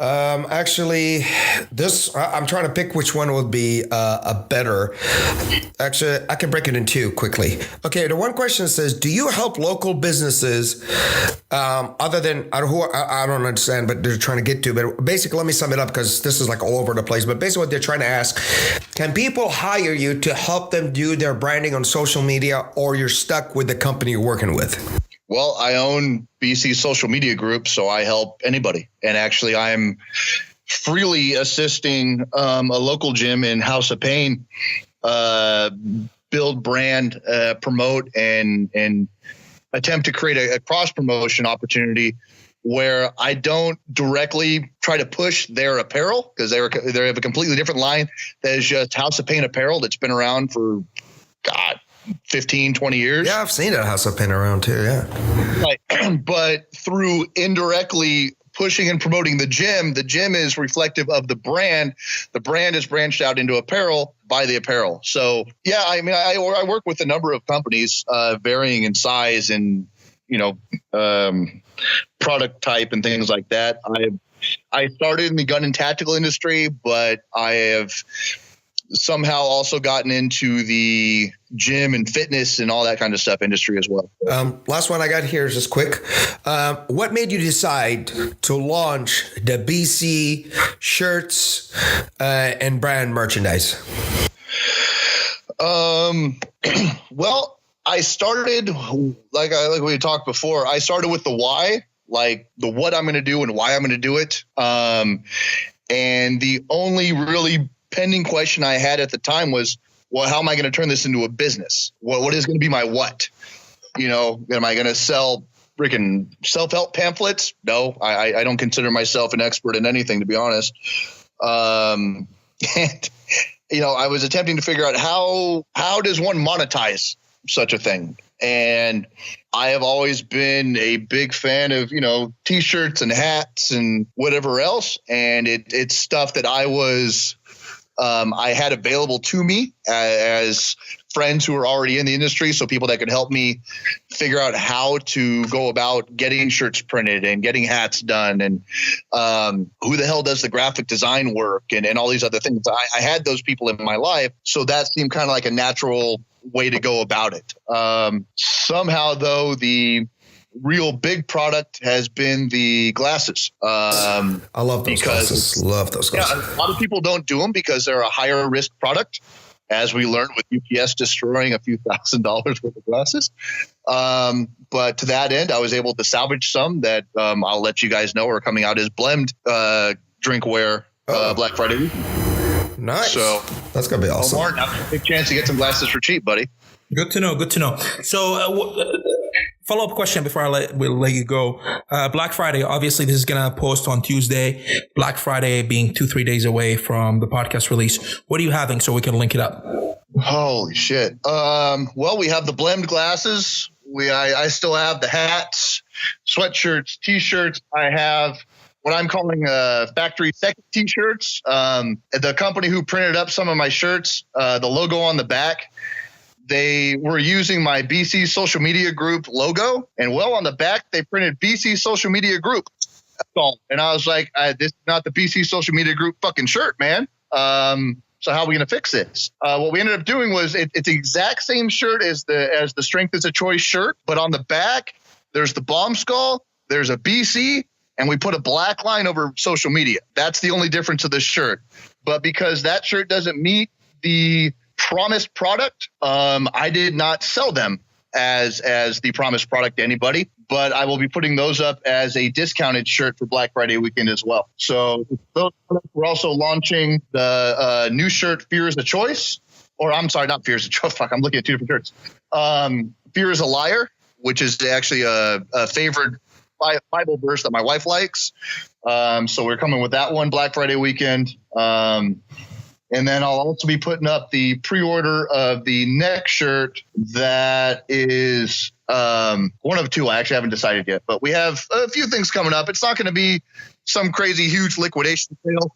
Actually, I'm trying to pick which one would be a better. Actually, I can break it in two quickly. Okay. The one question says, do you help local businesses other than, I don't understand, but they're trying to get to, but basically, let me sum it up because this is like all over the place, but basically what they're trying to ask, can people hire you to help them do their branding on social media, or you're stuck with the company you're working with? Well, I own BC social media group, so I help anybody. And actually, I'm freely assisting a local gym in House of Pain build brand, promote, and attempt to create a cross promotion opportunity where I don't directly try to push their apparel, because they have a completely different line that is just House of Pain apparel that's been around for 15, 20 years. Yeah, I've seen that House of Pain around too. Yeah. Right. But through indirectly pushing and promoting the gym is reflective of the brand. The brand is branched out into apparel by the apparel. So yeah, I mean, I work with a number of companies varying in size and, product type and things like that. I started in the gun and tactical industry, but I have somehow also gotten into the gym and fitness and all that kind of stuff industry as well. Last one I got here is just quick. What made you decide to launch the BC shirts and brand merchandise? Well, I started like we talked before. I started with the why, like the what I'm going to do and why I'm going to do it. And the only really pending question I had at the time was, well, how am I going to turn this into a business? What is going to be my what? Am I going to sell freaking self-help pamphlets? No, I don't consider myself an expert in anything, to be honest. And I was attempting to figure out how does one monetize such a thing? And I have always been a big fan of, T-shirts and hats and whatever else. And it's stuff that I had available to me as friends who were already in the industry. So people that could help me figure out how to go about getting shirts printed and getting hats done, and who the hell does the graphic design work and all these other things. I had those people in my life. So that seemed kind of like a natural way to go about it. Somehow though, the real big product has been the glasses. I love those glasses. Love those glasses. Yeah, a lot of people don't do them because they're a higher risk product. as we learned with UPS destroying a few $1,000s worth of glasses. But to that end, I was able to salvage some that I'll let you guys know are coming out as blend drinkware Black Friday weekend. Nice. So that's going to be awesome. Omar, now a big chance to get some glasses for cheap, buddy. Good to know. So follow-up question before we'll let you go. Black Friday, obviously this is going to post on Tuesday. Black Friday being 2-3 days away from the podcast release. What are you having so we can link it up? Holy shit. Well, we have the blend glasses. I still have the hats, sweatshirts, t-shirts. I have what I'm calling factory second t-shirts. The company who printed up some of my shirts, the logo on the back, they were using my BC social media group logo, and on the back, they printed BC social media group. That's all. And I was like, this is not the BC social media group fucking shirt, man. So how are we going to fix this? What we ended up doing was it's the exact same shirt as the Strength is a Choice shirt, but on the back, there's the bomb skull, there's a BC, and we put a black line over social media. That's the only difference of this shirt. But because that shirt doesn't meet the promised product, I did not sell them as the promised product to anybody, but I will be putting those up as a discounted shirt for Black Friday weekend as well. So we're also launching the new shirt, Fear is a Choice, or I'm sorry, not Fear is a Choice. Fuck, I'm looking at two different shirts. Fear is a Liar, which is actually a favorite Bible verse that my wife likes. So we're coming with that one Black Friday weekend. And then I'll also be putting up the pre-order of the neck shirt that is one of two. I actually haven't decided yet, but we have a few things coming up. It's not going to be some crazy huge liquidation sale,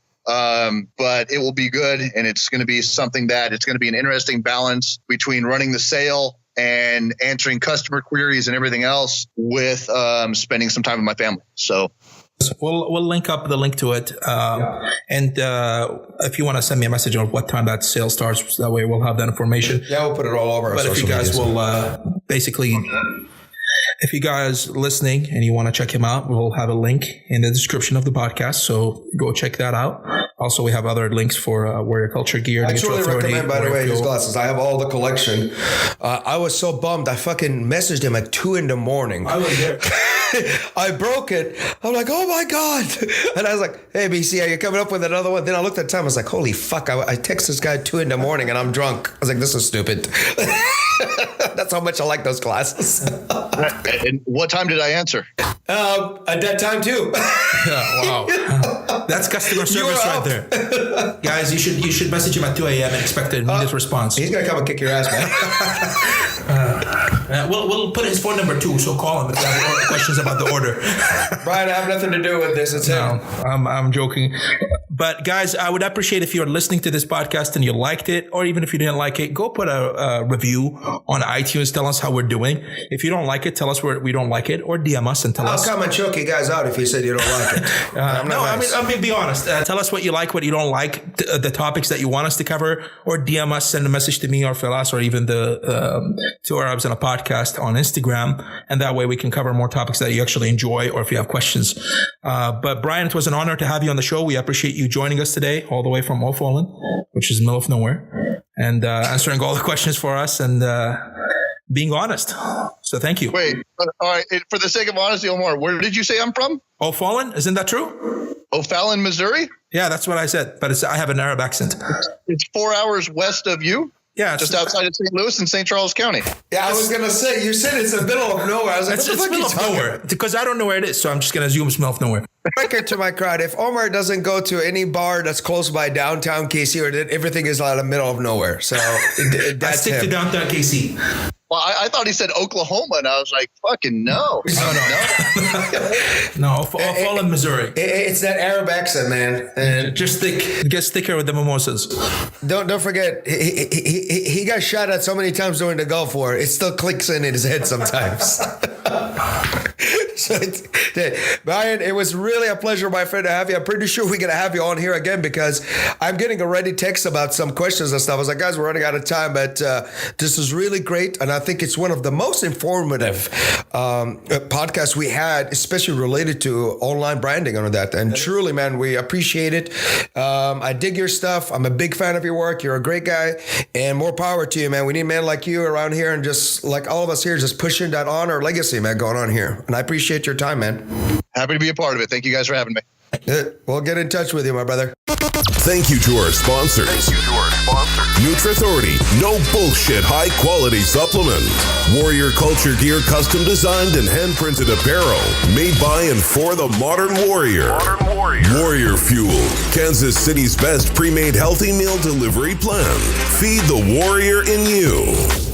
but it will be good. And it's going to be something that it's going to be an interesting balance between running the sale and answering customer queries and everything else with spending some time with my family. So we'll link up the link to it. And if you want to send me a message on what time that sale starts, that way we'll have that information. Yeah, we'll put it all over our social media. But if you guys will basically, if you guys listening and you want to check him out, we'll have a link in the description of the podcast. So go check that out. Also, we have other links for Warrior Culture gear. I truly recommend, by the way, his glasses. I have all the collection. I was so bummed. I fucking messaged him at 2 a.m. I was there. I broke it. I'm like, oh my God. And I was like, hey, BC, are you coming up with another one? Then I looked at the time. I was like, holy fuck. I text this guy at 2 a.m. and I'm drunk. I was like, this is stupid. That's how much I like those glasses. And what time did I answer? At that time too. Yeah, wow. That's customer service right there. Guys, you should message him at 2 a.m. and expect an immediate response. He's going to come and kick your ass, man. We'll put his phone number too, so call him if you have questions about the order. Brian, I have nothing to do with this. It's him. I'm joking. But guys, I would appreciate if you're listening to this podcast and you liked it, or even if you didn't like it, go put a review on iTunes. Tell us how we're doing. If you don't like it, tell us we don't like it, or DM us and tell us. I'll come and choke you guys out if you said you don't like it. I mean, be honest. Tell us what you like, what you don't like, the topics that you want us to cover, or DM us, send a message to me or Philas, or even the 2 Arabs in a podcast on Instagram. And that way we can cover more topics that you actually enjoy, or if you have questions. But Brian, it was an honor to have you on the show. We appreciate you joining us today, all the way from O'Fallon, which is the middle of nowhere, and answering all the questions for us and being honest. So thank you. Wait, all right. For the sake of honesty, Omar, where did you say I'm from? O'Fallon? Isn't that true? O'Fallon, Missouri? Yeah, that's what I said, but I have an Arab accent. It's 4 hours west of you? Yeah. Just outside of St. Louis in St. Charles County. Yeah, I was going to say, you said it's the middle of nowhere. I was like, it's middle of nowhere, because I don't know where it is, so I'm just going to assume it's middle of nowhere. Record to my crowd, if Omar doesn't go to any bar that's close by downtown KC, or everything is out of the middle of nowhere. So that's I stick to downtown KC. Well, I thought he said Oklahoma, and I was like, fucking no. No, O'Fallon, Missouri. It's that Arab accent, man. And just get thicker with the mimosas. Don't forget, he got shot at so many times during the Gulf War. It still clicks in his head sometimes. So Brian, it was really a pleasure, my friend, to have you. I'm pretty sure we're going to have you on here again because I'm getting already texts about some questions and stuff. I was like, guys, we're running out of time, but this is really great. And I think it's one of the most informative podcasts we had, especially related to online branding and all that. And truly, man, we appreciate it. I dig your stuff. I'm a big fan of your work. You're a great guy, and more power to you, man. We need men like you around here, and just like all of us here, just pushing that honor legacy, man, going on here. And I appreciate your time, man. Happy to be a part of it. Thank you guys for having me. We'll get in touch with you, my brother. Thank you to our sponsors. NutriAuthority, no bullshit, high quality supplement. Warrior Culture Gear, custom designed and hand printed apparel, made by and for the modern warrior. Warrior Fuel, Kansas City's best pre-made healthy meal delivery plan. Feed the warrior in you.